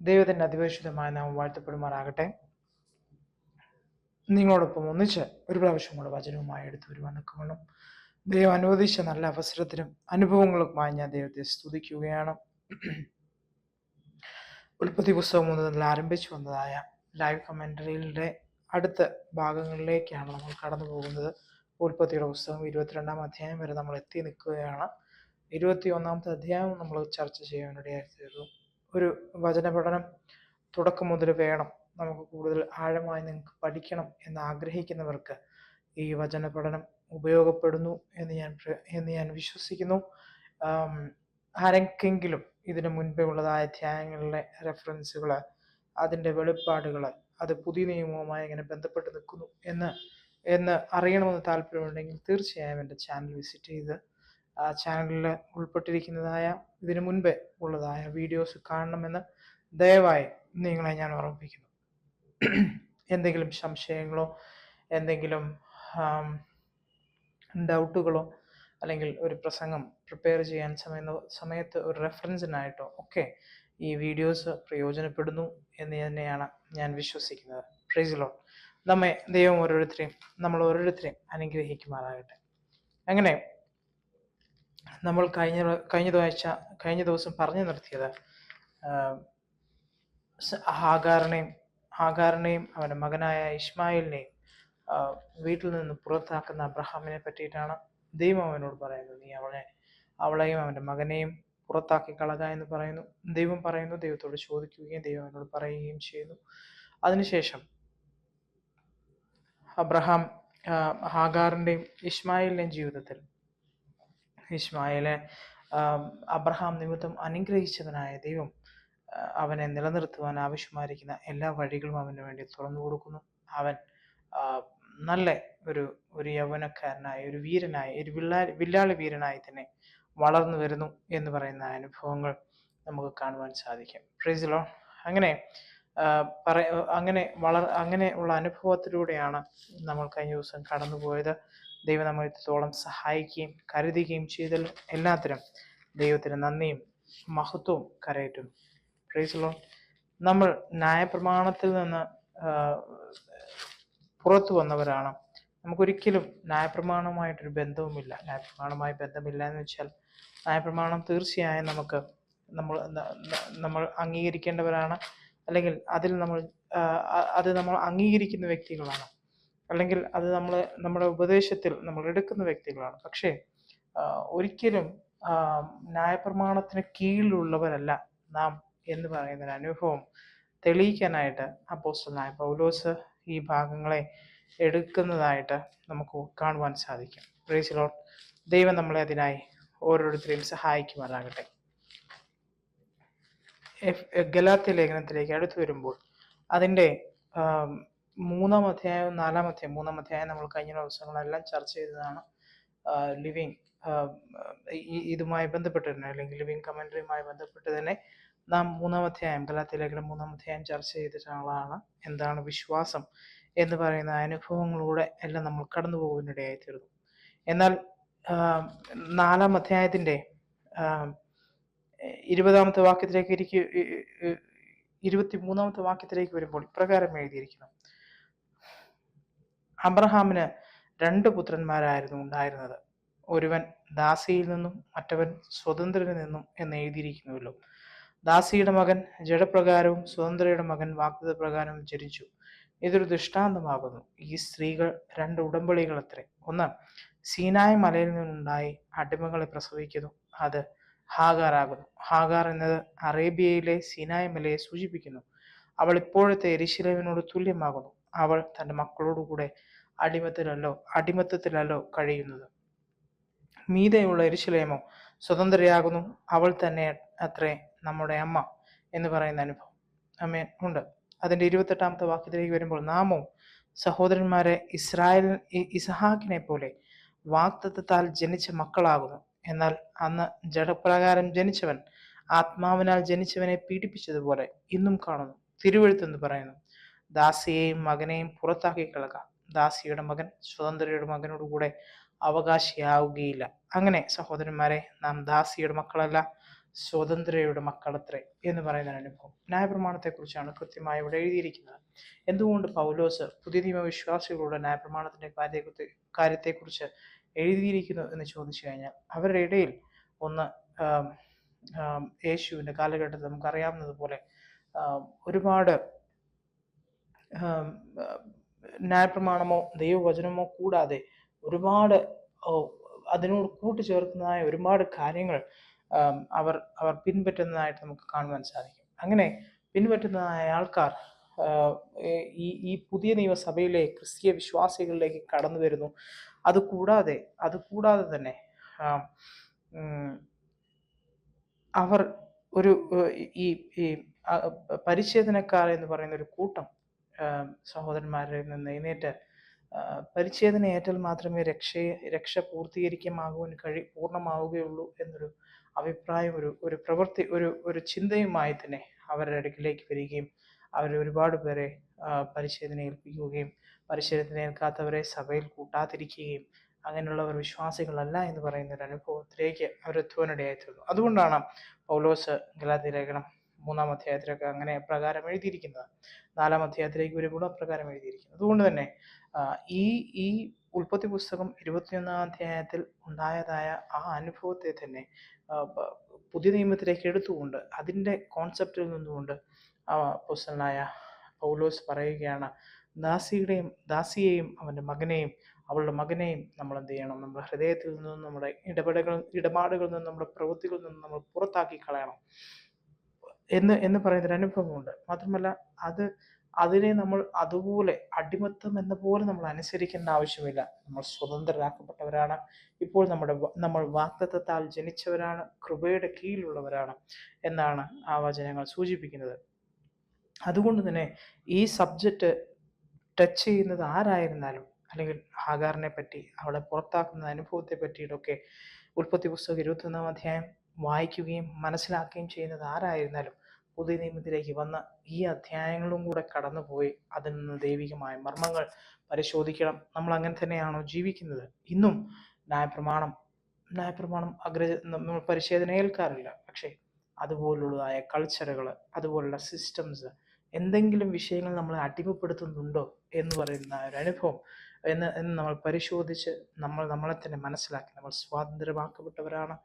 ദൈവത്തിൻ്റെ അതിപരിശുദ്ധമായ നാമം വാഴ്ത്തപ്പെടുമാറാകട്ടെ. നിങ്ങളോടൊപ്പം ഒന്നിച്ച് ഒരു പ്രാവശ്യം കൂടെ വചനവുമായി എടുത്തു വരുവാൻ നിൽക്കണം. ദൈവം അനുവദിച്ച നല്ല അവസരത്തിനും അനുഭവങ്ങൾക്കുമായി ഞാൻ ദൈവത്തെ സ്തുതിക്കുകയാണ്. ഉൽപ്പത്തി പുസ്തകം മുതൽ ആരംഭിച്ചു വന്നതായ ലൈവ് കമന്ററിയുടെ അടുത്ത ഭാഗങ്ങളിലേക്കാണ് നമ്മൾ കടന്നു പോകുന്നത്. ഉൽപ്പത്തിയുടെ പുസ്തകം 22-ാം അധ്യായം വരെ നമ്മൾ എത്തി നിൽക്കുകയാണ്. 21-ാമത്തെ അധ്യായം നമ്മൾ ചർച്ച ചെയ്യാനിടയായിത്തീർന്നു. ഒരു വചന പഠനം തുടക്കം മുതൽ വേണം. നമുക്ക് കൂടുതൽ ആഴമായി നിങ്ങൾക്ക് പഠിക്കണം എന്ന് ആഗ്രഹിക്കുന്നവർക്ക് ഈ വചന പഠനം ഉപയോഗപ്പെടുന്നു എന്ന് ഞാൻ വിശ്വസിക്കുന്നു. ആരെങ്കിലും ഇതിനു മുൻപേ ഉള്ളതായ അധ്യായങ്ങളിലെ റെഫറൻസുകൾ, അതിൻ്റെ വെളിപ്പാടുകൾ, അത് പുതിയ നിയമവുമായി എങ്ങനെ ബന്ധപ്പെട്ട് നിൽക്കുന്നു എന്ന് അറിയണമെന്ന് താല്പര്യമുണ്ടെങ്കിൽ തീർച്ചയായും എൻ്റെ ചാനൽ വിസിറ്റ് ചെയ്ത് ആ ചാനലിൽ ഉൾപ്പെട്ടിരിക്കുന്നതായ ഇതിനു മുൻപേ ഉള്ളതായ വീഡിയോസ് കാണണമെന്ന് ദയവായി നിങ്ങളെ ഞാൻ ഓർമ്മിപ്പിക്കുന്നു. എന്തെങ്കിലും സംശയങ്ങളോ എന്തെങ്കിലും ഡൗട്ടുകളോ അല്ലെങ്കിൽ ഒരു പ്രസംഗം പ്രിപ്പയർ ചെയ്യാൻ സമയത്ത് ഒരു റെഫറൻസിനായിട്ടോ ഒക്കെ ഈ വീഡിയോസ് പ്രയോജനപ്പെടുന്നു എന്ന് തന്നെയാണ് ഞാൻ വിശ്വസിക്കുന്നത്. Price the Lord. ദൈവം നമ്മൾ ഓരോരുത്തരെയും അനുഗ്രഹിക്കുമാറാകട്ടെ. അങ്ങനെ നമ്മൾ കഴിഞ്ഞ ദിവസം പറഞ്ഞു നിർത്തിയത് ഹാഗാറിനെയും അവൻ്റെ മകനായ ഇസ്മായിലിനെയും വീട്ടിൽ നിന്ന് പുറത്താക്കുന്ന അബ്രഹാമിനെ പറ്റിയിട്ടാണ്. ദൈവം അവനോട് പറയുന്നത്, നീ അവളെയും അവൻ്റെ മകനെയും പുറത്താക്കി കളക എന്ന് പറയുന്നു. ദൈവം പറയുന്നു, ദൈവത്തോട് ചോദിക്കുകയും ദൈവം അവനോട് പറയുകയും ചെയ്യുന്നു. അതിനുശേഷം അബ്രഹാം ഹാഗാറിൻ്റെയും ഇസ്മായിലിൻ്റെയും ജീവിതത്തിൽ ഇസ്മായിലെ അബ്രഹാം നിമിത്തം അനുഗ്രഹിച്ചവനായ ദൈവം അവനെ നിലനിർത്തുവാൻ ആവശ്യമായിരിക്കുന്ന എല്ലാ വഴികളും അവന് വേണ്ടി തുറന്നു കൊടുക്കുന്നു. അവൻ നല്ല ഒരു യൗവനക്കാരനായി, ഒരു വീരനായി, ഒരു വില്ലാളി വീരനായി തന്നെ വളർന്നു വരുന്നു എന്ന് പറയുന്ന അനുഭവങ്ങൾ നമുക്ക് കാണുവാൻ സാധിക്കും. Price the Lord. അങ്ങനെ ഉള്ള അനുഭവത്തിലൂടെയാണ് നമ്മൾ കഴിഞ്ഞ ദിവസം കടന്നുപോയത്. ദൈവം നമ്മെ ഇത്രത്തോളം സഹായിക്കുകയും കരുതുകയും ചെയ്തതിൽ എല്ലാത്തിനും ദൈവത്തിന് നന്ദിയും മഹത്വവും കരയറ്റുന്നു. Price the Lord. നമ്മൾ ന്യായപ്രമാണത്തിൽ നിന്ന് പുറത്തു വന്നവരാണ്. നമുക്കൊരിക്കലും ന്യായപ്രമാണവുമായിട്ടൊരു ബന്ധവുമില്ല. ന്യായപ്രമാണവുമായി ബന്ധമില്ല എന്ന് വെച്ചാൽ ന്യായപ്രമാണം തീർച്ചയായും നമ്മൾ അംഗീകരിക്കേണ്ടവരാണ്, അല്ലെങ്കിൽ അത് നമ്മൾ അംഗീകരിക്കുന്ന വ്യക്തികളാണ്, അല്ലെങ്കിൽ അത് നമ്മുടെ ഉപദേശത്തിൽ നമ്മൾ എടുക്കുന്ന വ്യക്തികളാണ്. പക്ഷേ ഒരിക്കലും ന്യായപ്രമാണത്തിന് കീഴിലുള്ളവരല്ല നാം എന്ന് പറയുന്ന അനുഭവം തെളിയിക്കാനായിട്ട് അപ്പോസ്തലനായ പൗലോസ് ഈ ഭാഗങ്ങളെ എടുക്കുന്നതായിട്ട് നമുക്ക് കാണുവാൻ സാധിക്കും. Price the Lord. ദൈവം നമ്മളെ അതിനായി ഓരോരുത്തരെയും സഹായിക്കുമാറാകട്ടെ. ഗലാത്യ ലേഖനത്തിലേക്ക് അടുത്തു വരുമ്പോൾ അതിൻ്റെ 3-ാം അധ്യായവും 4-ാം അധ്യായം, 3-ാം അധ്യായം നമ്മൾ കഴിഞ്ഞ ദിവസങ്ങളെല്ലാം ചർച്ച ചെയ്തതാണ്. ഇതുമായി ബന്ധപ്പെട്ട് തന്നെ, അല്ലെങ്കിൽ ലിവിങ് കമന്ററിയുമായി ബന്ധപ്പെട്ട് തന്നെ നാം 3-ാം അധ്യായം, ഗലാത്യ ലേഖനം 3-ാം അധ്യായം ചർച്ച ചെയ്തിട്ടുള്ളതാണ്. എന്താണ് വിശ്വാസം എന്ന് പറയുന്ന അനുഭവങ്ങളിലൂടെ എല്ലാം നമ്മൾ കടന്നു പോകുവാനിടയായി തീർന്നു. എന്നാൽ 4-ാം അധ്യായത്തിൻ്റെ 20-ാമത്തെ വാക്യത്തിലേക്ക് 23-ാമത്തെ വാക്യത്തിലേക്ക് വരുമ്പോൾ ഇപ്രകാരം എഴുതിയിരിക്കുന്നു: അബ്രഹാമിന് 2 പുത്രന്മാരായിരുന്നു ഉണ്ടായിരുന്നത്, ഒരുവൻ ദാസിയിൽ നിന്നും മറ്റവൻ സ്വതന്ത്രനിൽ നിന്നും എന്ന് എഴുതിയിരിക്കുന്നുവല്ലോ. ദാസിയുടെ മകൻ ജഡപ്രകാരവും സ്വതന്ത്രയുടെ മകൻ വാഗ്ദത്തപ്രകാരവും ജനിച്ചു. ഇതൊരു ദൃഷ്ടാന്തമാകുന്നു. ഈ സ്ത്രീകൾ 2 ഉടമ്പടികളത്രേ. ഒന്ന്, സീനായ് മലയിൽ നിന്നുണ്ടായി അടിമകളെ പ്രസവിക്കുന്നു, അത് ഹാഗാറാകുന്നു. ഹാഗാർ എന്നത് അറേബ്യയിലെ സീനായ് മലയെ സൂചിപ്പിക്കുന്നു. അവൾ ഇപ്പോഴത്തെ യെരൂശലേമിനോട് തുല്യമാകുന്നു. അവൾ തൻ്റെ മക്കളോടുകൂടെ അടിമത്തത്തിലല്ലോ കഴിയുന്നത്. മീതെയുള്ള യെരൂശലേമോ സ്വതന്ത്രയാകുന്നു. അവൾ തന്നെ അത്രേ നമ്മുടെ അമ്മ എന്ന് പറയുന്ന അനുഭവം ഉണ്ട്. അതിൻ്റെ 28-ാമത്തെ വാക്യത്തിലേക്ക് വരുമ്പോൾ, നാമോ സഹോദരന്മാരെ ഇസഹാക്കിനെ പോലെ വാഗ്ദത്തത്താൽ ജനിച്ച മക്കളാകുന്നു. എന്നാൽ അന്ന് ജഡപ്രകാരം ജനിച്ചവൻ ആത്മാവിനാൽ ജനിച്ചവനെ പീഡിപ്പിച്ചതുപോലെ ഇന്നും കാണുന്നു. തിരുവെഴുത്തെന്ന് പറയുന്നു, ദാസിയെയും മകനെയും പുറത്താക്കി കളക. ദാസിയുടെ മകൻ സ്വതന്ത്രയുടെ മകനോടുകൂടെ അവകാശിയാവുകയില്ല. അങ്ങനെ സഹോദരന്മാരെ, നാം ദാസിയുടെ മക്കളല്ല, സ്വതന്ത്രയുടെ മക്കളത്രേ എന്ന് പറയുന്ന അനുഭവം. ന്യായപ്രമാണത്തെക്കുറിച്ചാണ് കൃത്യമായി ഇവിടെ എഴുതിയിരിക്കുന്നത്. എന്തുകൊണ്ട് പൗലോസ് പുതിയ നിയമ വിശ്വാസികളുടെ ന്യായപ്രമാണത്തിന്റെ കാര്യത്തെക്കുറിച്ച് എഴുതിയിരിക്കുന്നു എന്ന് ചോദിച്ചു കഴിഞ്ഞാൽ, അവരുടെ ഇടയിൽ ഒന്ന് യേശുവിന്റെ കാലഘട്ടത്തിൽ നമുക്കറിയാവുന്നതുപോലെ ഒരുപാട് ന്യായപ്രമാണമോ ദൈവവചനമോ കൂടാതെ ഒരുപാട് അതിനോട് കൂട്ടിച്ചേർക്കുന്നതായ ഒരുപാട് കാര്യങ്ങൾ അവർ പിൻപറ്റുന്നതായിട്ട് നമുക്ക് കാണുവാൻ സാധിക്കും. അങ്ങനെ പിൻപറ്റുന്നതായ ആൾക്കാർ ഈ പുതിയ നിയമസഭയിലെ ക്രിസ്തീയ വിശ്വാസികളിലേക്ക് കടന്നു വരുന്നു. അതുകൂടാതെ തന്നെ അവർ ഒരു ഈ പരിച്ഛേദനക്കാർ എന്ന് പറയുന്ന ഒരു കൂട്ടം സഹോദരന്മാരിൽ നിന്ന് എഴുന്നേറ്റ് പരിച്ഛേദന ഏറ്റാൽ മാത്രമേ രക്ഷ പൂർണ്ണമാവുകയുള്ളൂ എന്നൊരു അഭിപ്രായം, ഒരു പ്രവൃത്തി, ഒരു ചിന്തയുമായി തന്നെ അവരുടെ അടുക്കിലേക്ക് വരികയും അവർ ഒരുപാട് പേരെ പരിച്ഛേദന ഏൽപ്പിക്കുകയും പരിച്ഛേദന ഏൽക്കാത്തവരെ സഭയിൽ കൂട്ടാതിരിക്കുകയും അങ്ങനെയുള്ളവർ വിശ്വാസികളല്ല എന്ന് പറയുന്ന ഒരു അനുഭവത്തിലേക്ക് അവർ എത്തുവാനിടയായിത്തീർന്നു. അതുകൊണ്ടാണ് പൗലോസ് ഗലാത്യ ലേഖനം 3-ാം അധ്യായത്തിലൊക്കെ അങ്ങനെ പ്രകാരം എഴുതിയിരിക്കുന്നത്. 4-ാം അധ്യായത്തിലേക്ക് വരുമ്പോൾ അപ്രകാരം എഴുതിയിരിക്കുന്നത്. അതുകൊണ്ട് തന്നെ ഈ ഉൽപ്പത്തി പുസ്തകം 21-ാം അധ്യായത്തിൽ ഉണ്ടായതായ ആ അനുഭവത്തെ തന്നെ പുതിയ നിയമത്തിലേക്ക് എടുത്തുകൊണ്ട് അതിൻ്റെ കോൺസെപ്റ്റിൽ നിന്നുകൊണ്ട് അപ്പോസ്തലനായ പൗലോസ് പറയുകയാണ്, ദാസിയെയും അവൻ്റെ മകനെയും അവളുടെ മകനെയും നമ്മൾ എന്ത് ചെയ്യണം? നമ്മുടെ ഹൃദയത്തിൽ നിന്നും നമ്മുടെ ഇടപാടുകളിൽ നിന്നും നമ്മുടെ പ്രവൃത്തികളിൽ നിന്നും നമ്മൾ പുറത്താക്കി കളയണം എന്ന് പറയുന്നൊരു അനുഭവമുണ്ട്. മാത്രമല്ല അതിനെ നമ്മൾ അതുപോലെ അടിമത്തം എന്ന പോലെ നമ്മൾ അനുസരിക്കേണ്ട ആവശ്യമില്ല. നമ്മൾ സ്വതന്ത്രരാക്കപ്പെട്ടവരാണ്. ഇപ്പോൾ നമ്മൾ വാഗ്ദത്തത്താൽ ജനിച്ചവരാണ്, കൃപയുടെ കീഴിലുള്ളവരാണ് എന്നാണ് ആ വചനങ്ങൾ സൂചിപ്പിക്കുന്നത്. അതുകൊണ്ട് തന്നെ ഈ സബ്ജക്റ്റ് ടച്ച് ചെയ്യുന്നത് ആരായിരുന്നാലും, അല്ലെങ്കിൽ ഹാഗാറിനെ പറ്റി അവളെ പുറത്താക്കുന്ന അനുഭവത്തെ പറ്റിയിട്ടൊക്കെ ഉൽപ്പത്തി പുസ്തകം 21-ാം അധ്യായം വായിക്കുകയും മനസ്സിലാക്കുകയും ചെയ്യുന്നത് ആരായിരുന്നാലും പുതിയ നിയമത്തിലേക്ക് വന്ന ഈ അധ്യായങ്ങളും കൂടെ കടന്നുപോയി അതിൽ നിന്ന് ദൈവികമായ മർമ്മങ്ങൾ പരിശോധിക്കണം. നമ്മൾ അങ്ങനെ തന്നെയാണോ ജീവിക്കുന്നത്? ഇന്നും ന്യായപ്രമാണം നമ്മൾ പരിശോധന ഏൽക്കാറില്ല. പക്ഷേ അതുപോലുള്ളതായ കൾച്ചറുകൾ, അതുപോലുള്ള സിസ്റ്റംസ്, എന്തെങ്കിലും വിഷയങ്ങൾ നമ്മളെ അടിമപ്പെടുത്തുന്നുണ്ടോ എന്ന് പറയുന്ന ഒരു അനുഭവം എന്ന് നമ്മൾ പരിശോധിച്ച് നമ്മളെ തന്നെ മനസ്സിലാക്കി നമ്മൾ സ്വാതന്ത്ര്യമാക്കപ്പെട്ടവരാണ്,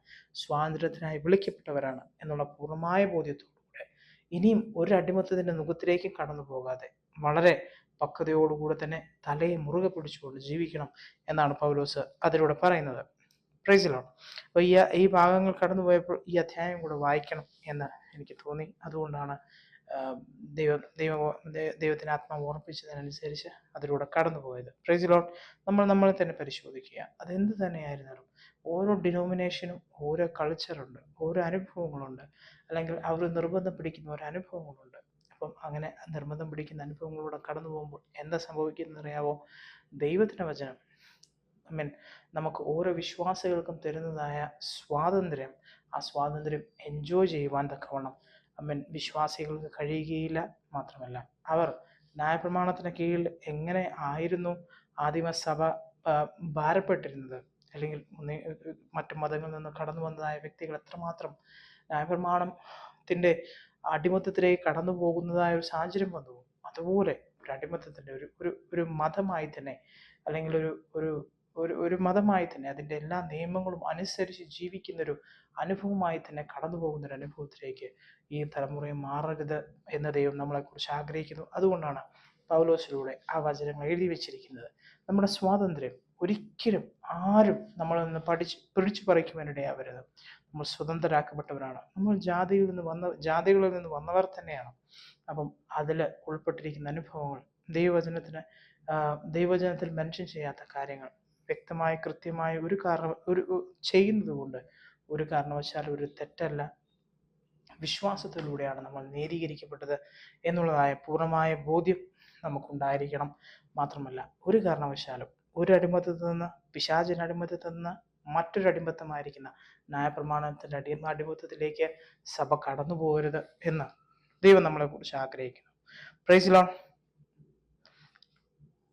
സ്വാതന്ത്ര്യത്തിനായി വിളിക്കപ്പെട്ടവരാണ് എന്നുള്ള പൂർണ്ണമായ ബോധ്യത്തോടുകൂടെ ഇനിയും ഒരു അടിമത്തത്തിൻ്റെ മുഖത്തിലേക്ക് കടന്നു പോകാതെ വളരെ പക്വതയോടുകൂടെ തന്നെ തലയെ മുറുകെ പിടിച്ചുകൊണ്ട് ജീവിക്കണം എന്നാണ് പൗലോസ് അതിലൂടെ പറയുന്നത്. Price the Lord. അപ്പോൾ ഈ ഭാഗങ്ങൾ കടന്നുപോയപ്പോൾ ഈ അധ്യായം കൂടെ വായിക്കണം എന്ന് എനിക്ക് തോന്നി. അതുകൊണ്ടാണ് ദൈവത്തിന് ആത്മാവ് ഓർപ്പിച്ചതിനനുസരിച്ച് അതിലൂടെ കടന്നുപോയത്. Price the Lord. നമ്മളെ തന്നെ പരിശോധിക്കുക. അതെന്ത് തന്നെയായിരുന്നാലും ഓരോ ഡിനോമിനേഷനും ഓരോ കൾച്ചറുണ്ട്, ഓരോ അനുഭവങ്ങളുണ്ട്, അല്ലെങ്കിൽ അവർ നിർബന്ധം പിടിക്കുന്ന ഓരോ അനുഭവങ്ങളുണ്ട്. അപ്പം അങ്ങനെ നിർബന്ധം പിടിക്കുന്ന അനുഭവങ്ങളിലൂടെ കടന്നു പോകുമ്പോൾ എന്താ സംഭവിക്കുന്നതെന്നറിയാവോ? ദൈവത്തിൻ്റെ വചനം നമുക്ക് ഓരോ വിശ്വാസികൾക്കും തരുന്നതായ സ്വാതന്ത്ര്യം, ആ സ്വാതന്ത്ര്യം എൻജോയ് ചെയ്യുവാൻ തക്കവണ്ണം വിശ്വാസികൾക്ക് കഴിയുകയില്ല. മാത്രമല്ല അവർ ന്യായപ്രമാണത്തിന് കീഴിൽ എങ്ങനെ ആയിരുന്നു ആദിമസഭ ഭാരപ്പെട്ടിരുന്നത്, അല്ലെങ്കിൽ മറ്റു മതങ്ങളിൽ നിന്ന് കടന്നു വന്നതായ വ്യക്തികൾ എത്രമാത്രം ന്യായപ്രമാണത്തിൻ്റെ അടിമത്തത്തിലേക്ക് കടന്നു പോകുന്നതായ ഒരു സാഹചര്യം വന്നു, അതുപോലെ ഒരു അടിമത്തത്തിൻ്റെ ഒരു മതമായി തന്നെ, അല്ലെങ്കിൽ ഒരു മതമായി തന്നെ അതിൻ്റെ എല്ലാ നിയമങ്ങളും അനുസരിച്ച് ജീവിക്കുന്നൊരു അനുഭവമായി തന്നെ കടന്നു പോകുന്നൊരു അനുഭവത്തിലേക്ക് ഈ തലമുറയെ മാറരുത് എന്ന് ദൈവം നമ്മളെക്കുറിച്ച് ആഗ്രഹിക്കുന്നു. അതുകൊണ്ടാണ് പൗലോസിലൂടെ ആ വചനങ്ങൾ എഴുതി വെച്ചിരിക്കുന്നത്. നമ്മുടെ സ്വാതന്ത്ര്യം ഒരിക്കലും ആരും നമ്മളിൽ നിന്ന് പിടിച്ചു പറിക്കുവാനിടയാവരുത്. നമ്മൾ സ്വതന്ത്രരാക്കപ്പെട്ടവരാണ്. നമ്മൾ ജാതികളിൽ നിന്ന് വന്നവർ തന്നെയാണ്. അപ്പം അതിൽ ഉൾപ്പെട്ടിരിക്കുന്ന അനുഭവങ്ങൾ ദൈവവചനത്തിൽ മെൻഷൻ ചെയ്യാത്ത കാര്യങ്ങൾ വ്യക്തമായി കൃത്യമായി ചെയ്യുന്നത് കൊണ്ട് ഒരു കാരണവശാലും ഒരു തെറ്റല്ല. വിശ്വാസത്തിലൂടെയാണ് നമ്മൾ നീതീകരിക്കപ്പെട്ടത് എന്നുള്ളതായ പൂർണ്ണമായ ബോധ്യം നമുക്കുണ്ടായിരിക്കണം. മാത്രമല്ല ഒരു കാരണവശാലും ഒരു അടിമത്തത്തിൽ നിന്ന്, പിശാചിൻ്റെ അടിമത്തത്തിൽ നിന്ന് മറ്റൊരു അടിമത്തമായിരിക്കുന്ന ന്യായപ്രമാണത്തിൻ്റെ അടിമത്തത്തിലേക്ക് സഭ കടന്നു പോകരുത് എന്ന് ദൈവം നമ്മളെക്കുറിച്ച് ആഗ്രഹിക്കുന്നു. Price the Lord.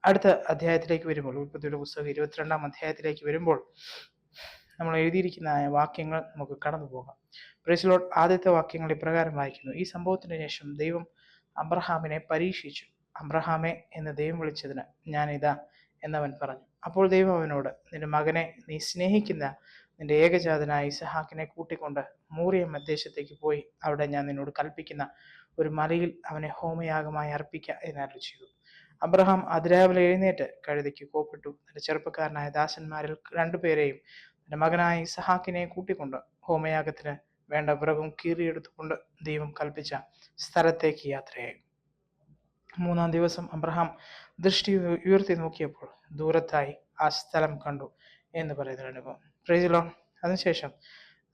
അടുത്ത അധ്യായത്തിലേക്ക് വരുമ്പോൾ, ഉൽപ്പത്തിയുടെ പുസ്തകം 22-ാം അധ്യായത്തിലേക്ക് വരുമ്പോൾ നമ്മൾ എഴുതിയിരിക്കുന്ന വാക്യങ്ങൾ നമുക്ക് കടന്നു പോകാം. Praise Lord. ആദ്യത്തെ വാക്യങ്ങൾ ഇപ്രകാരം വായിക്കുന്നു: ഈ സംഭവത്തിന് ശേഷം ദൈവം അബ്രഹാമിനെ പരീക്ഷിച്ചു. അബ്രഹാമെ എന്ന് ദൈവം വിളിച്ചതിന് ഞാൻ ഇതാ എന്നവൻ പറഞ്ഞു. അപ്പോൾ ദൈവം അവനോട്, നിന്റെ മകനെ, നീ സ്നേഹിക്കുന്ന നിന്റെ ഏകജാതനായ ഇസഹാക്കിനെ കൂട്ടിക്കൊണ്ട് മോറിയ മധ്യേശത്തേക്ക് പോയി അവിടെ ഞാൻ നിന്നോട് കൽപ്പിക്കുന്ന ഒരു മലയിൽ അവനെ ഹോമയാഗമായി അർപ്പിക്ക എന്ന് അരുളിച്ചെയ്തു. അബ്രഹാം അതിരാവിലെ എഴുന്നേറ്റ് കഴുതയ്ക്ക് കോപ്പിട്ടു. തന്റെ ചെറുപ്പക്കാരനായ ദാസന്മാരിൽ രണ്ടുപേരെയും തന്റെ മകനായ ഇസഹാക്കിനെ കൂട്ടിക്കൊണ്ട് ഹോമയാഗത്തിന് വേണ്ട വിറകും കീറിയെടുത്തുകൊണ്ട് ദൈവം കൽപ്പിച്ച സ്ഥലത്തേക്ക് യാത്രയായി. മൂന്നാം ദിവസം അബ്രഹാം ദൃഷ്ടി ഉയർത്തി നോക്കിയപ്പോൾ ദൂരത്തായി ആ സ്ഥലം കണ്ടു എന്ന് പറയുന്ന അനുഭവം. Price the Lord. അതിനുശേഷം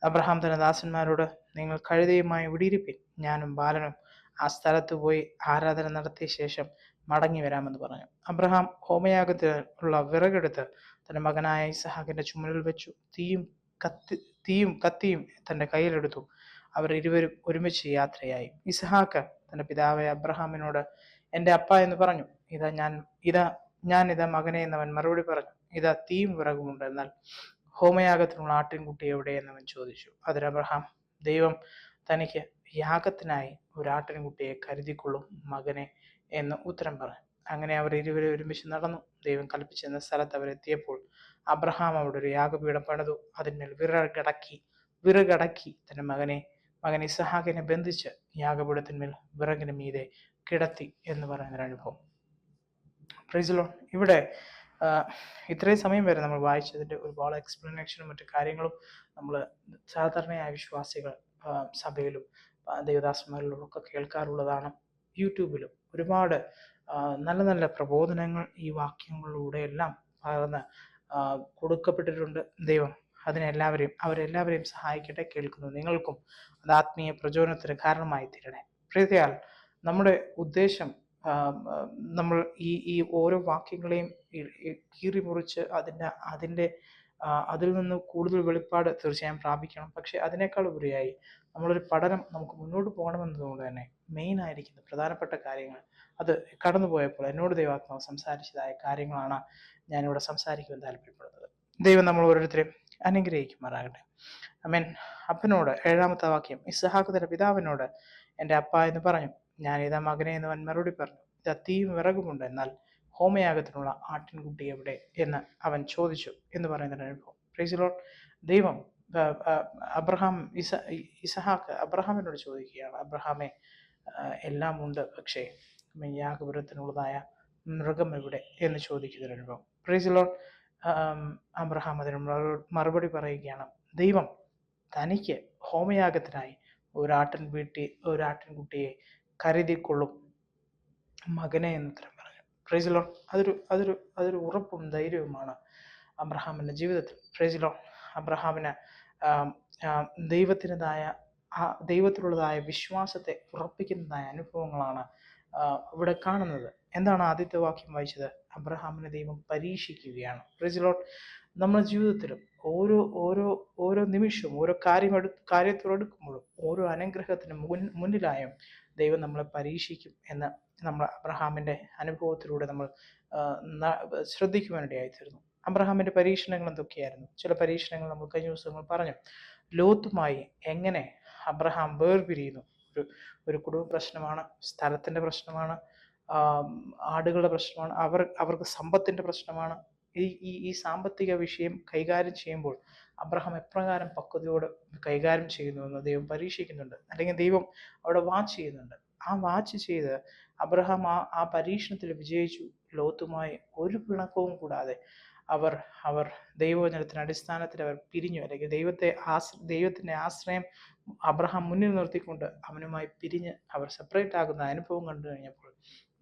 അബ്രഹാം തന്റെ ദാസന്മാരോട്, നിങ്ങൾ കഴുതയുമായി വിടിയിരിപ്പിൻ, ഞാനും ബാലനും ആ സ്ഥലത്ത് പോയി ആരാധന നടത്തിയ ശേഷം മടങ്ങി വരാമെന്ന് പറഞ്ഞു. അബ്രഹാം ഹോമയാഗത്തിനുള്ള വിറകെടുത്ത് തന്റെ മകനായ ഇസഹാക്കിന്റെ ചുമലിൽ വെച്ചു. തീയും കത്തിയും തന്റെ കയ്യിലെടുത്തു. അവർ ഇരുവരും ഒരുമിച്ച് യാത്രയായി. ഇസഹാക്ക് തന്റെ പിതാവായ അബ്രഹാമിനോട്, എന്റെ അപ്പ എന്ന് പറഞ്ഞു. ഇതാ മകനെ എന്നവൻ മറുപടി പറഞ്ഞു. ഇതാ തീയും വിറകുമുണ്ട്, എന്നാൽ ഹോമയാഗത്തിനുള്ള ആട്ടിൻകുട്ടി എവിടെ എന്നവൻ ചോദിച്ചു. അതിന് അബ്രഹാം, ദൈവം തനിക്ക് യാഗത്തിനായി ഒരു ആട്ടിൻകുട്ടിയെ കരുതിക്കൊള്ളും മകനെ എന്ന് ഉത്തരം പറഞ്ഞു. അങ്ങനെ അവർ ഇരുവരും ഒരുമിച്ച് നടന്നു. ദൈവം കൽപ്പിച്ചെന്ന സ്ഥലത്ത് അവരെത്തിയപ്പോൾ അബ്രഹാം അവിടെ ഒരു യാഗപീഠം പണിതു. അതിന്മേൽ വിറകടക്കി തന്റെ മകൻ ഇസഹാക്കിനെ ബന്ധിച്ച് യാഗപീഠത്തിന്മേൽ വിറകിന് മീതെ കിടത്തി എന്ന് പറയുന്ന അനുഭവം. Price the Lord. ഇവിടെ ഇത്രയും സമയം വരെ നമ്മൾ വായിച്ചതിൻ്റെ ഒരുപാട് എക്സ്പ്ലനേഷനും മറ്റു കാര്യങ്ങളും നമ്മൾ സാധാരണയായ വിശ്വാസികൾ സഭയിലും ദേവദാസന്മാരിലും ഒക്കെ കേൾക്കാറുള്ളതാണ്. യൂട്യൂബിലും ഒരുപാട് നല്ല നല്ല പ്രബോധനങ്ങൾ ഈ വാക്യങ്ങളിലൂടെ എല്ലാം പകർന്ന് കൊടുക്കപ്പെട്ടിട്ടുണ്ട്. ദൈവം അവരെല്ലാവരെയും സഹായിക്കട്ടെ. കേൾക്കുന്നു നിങ്ങൾക്കും അത് ആത്മീയ പ്രചോദനത്തിന് കാരണമായി തീരണേ. പ്രത്യേകാൽ നമ്മുടെ ഉദ്ദേശം നമ്മൾ ഈ ഓരോ വാക്യങ്ങളെയും കീറി മുറിച്ച് അതിൽ നിന്ന് കൂടുതൽ വെളിപ്പാട് തീർച്ചയായും പ്രാപിക്കണം. പക്ഷെ അതിനേക്കാൾ ഉപരിയായി നമ്മളൊരു പഠനം നമുക്ക് മുന്നോട്ട് പോകണമെന്നതുകൊണ്ട് തന്നെ മെയിൻ ആയിരിക്കുന്ന പ്രധാനപ്പെട്ട കാര്യങ്ങൾ അത് കടന്നുപോയപ്പോൾ എന്നോട് ദൈവാത്മാവ് സംസാരിച്ചതായ കാര്യങ്ങളാണ് ഞാനിവിടെ സംസാരിക്കുവാൻ താല്പര്യപ്പെടുന്നത്. ദൈവം നമ്മൾ ഓരോരുത്തരെയും അനുഗ്രഹിക്കുമാറാകട്ടെ. ആമേൻ. അപ്പനോട് 7-ാമത്തെ വാക്യം, ഇസഹാക്ക് തന്റെ പിതാവിനോട് എൻ്റെ അപ്പ എന്ന് പറഞ്ഞു. ഞാൻ ഇതാ മകനെ എന്നവൻ മറുപടി പറഞ്ഞു. ഇതാ തീയും വിറകുമുണ്ട്, എന്നാൽ ഹോമയാഗത്തിനുള്ള ആട്ടിൻകുട്ടി എവിടെ എന്ന് അവൻ ചോദിച്ചു എന്ന് പറയുന്ന അനുഭവം. Price the Lord. ദൈവം ഇസഹാക്ക് അബ്രഹാമിനോട് ചോദിക്കുകയാണ്, അബ്രഹാമെ, എല്ലാം ഉണ്ട്, പക്ഷേ യാഗപീഠത്തിനുള്ളതായ മൃഗം എവിടെ എന്ന് ചോദിക്കുന്ന അനുഭവം. Price the Lord. അബ്രഹാം അതിന് മറുപടി പറയുകയാണ്, ദൈവം തനിക്ക് ഹോമയാഗത്തിനായി ഒരാട്ടിൻകുട്ടിയെ കരുതിക്കൊള്ളും മകനെ എന്ന് ഉത്തരം പറഞ്ഞു. Price the Lord. അതൊരു ഉറപ്പും ധൈര്യവുമാണ് അബ്രഹാമിന്റെ ജീവിതത്തിൽ. Price the Lord. അബ്രഹാമിന് ദൈവത്തിലുള്ളതായ വിശ്വാസത്തെ ഉറപ്പിക്കുന്നതായ അനുഭവങ്ങളാണ് ഇവിടെ കാണുന്നത്. എന്താണ് ആദ്യത്തെ വാക്യം വായിച്ചത്? അബ്രഹാമിനെ ദൈവം പരീക്ഷിക്കുകയാണ്. Price the Lord. നമ്മുടെ ജീവിതത്തിലും ഓരോ നിമിഷവും ഓരോ കാര്യത്തോടെടുക്കുമ്പോഴും ഓരോ അനുഗ്രഹത്തിന് മുന്നിലായും ദൈവം നമ്മളെ പരീക്ഷിക്കും എന്ന് നമ്മൾ അബ്രഹാമിന്റെ അനുഭവത്തിലൂടെ നമ്മൾ ശ്രദ്ധിക്കുവാനിടയായിത്തീരുന്നു. അബ്രഹാമിന്റെ പരീക്ഷണങ്ങൾ എന്തൊക്കെയായിരുന്നു? ചില പരീക്ഷണങ്ങൾ നമ്മൾ കഴിഞ്ഞ ദിവസങ്ങൾ പറഞ്ഞു. ലോത്തുമായി എങ്ങനെ അബ്രഹാം വേർപിരിയുന്നു. ഒരു കുടുംബ പ്രശ്നമാണ്, സ്ഥലത്തിന്റെ പ്രശ്നമാണ്, ആടുകളുടെ പ്രശ്നമാണ്, അവർക്ക് സമ്പത്തിന്റെ പ്രശ്നമാണ്. ഈ സാമ്പത്തിക വിഷയം കൈകാര്യം ചെയ്യുമ്പോൾ അബ്രഹാം എപ്രകാരം പക്വതയോട് കൈകാര്യം ചെയ്യുന്നു എന്ന് ദൈവം പരീക്ഷിക്കുന്നുണ്ട്. അല്ലെങ്കിൽ ദൈവം അവിടെ വാച്ച് ചെയ്യുന്നുണ്ട്. ആ വാച്ച് ചെയ്ത് അബ്രഹാം ആ പരീക്ഷണത്തിൽ വിജയിച്ചു. ലോത്തുമായി ഒരു പിണക്കവും കൂടാതെ അവർ ദൈവവചനത്തിന്റെ അടിസ്ഥാനത്തിൽ അവർ പിരിഞ്ഞു. അല്ലെങ്കിൽ ദൈവത്തിന്റെ ആശ്രയം അബ്രഹാം മുന്നിൽ നിർത്തിക്കൊണ്ട് അവനുമായി പിരിഞ്ഞ് അവർ സെപ്പറേറ്റ് ആകുന്ന അനുഭവം കണ്ടു കഴിഞ്ഞപ്പോൾ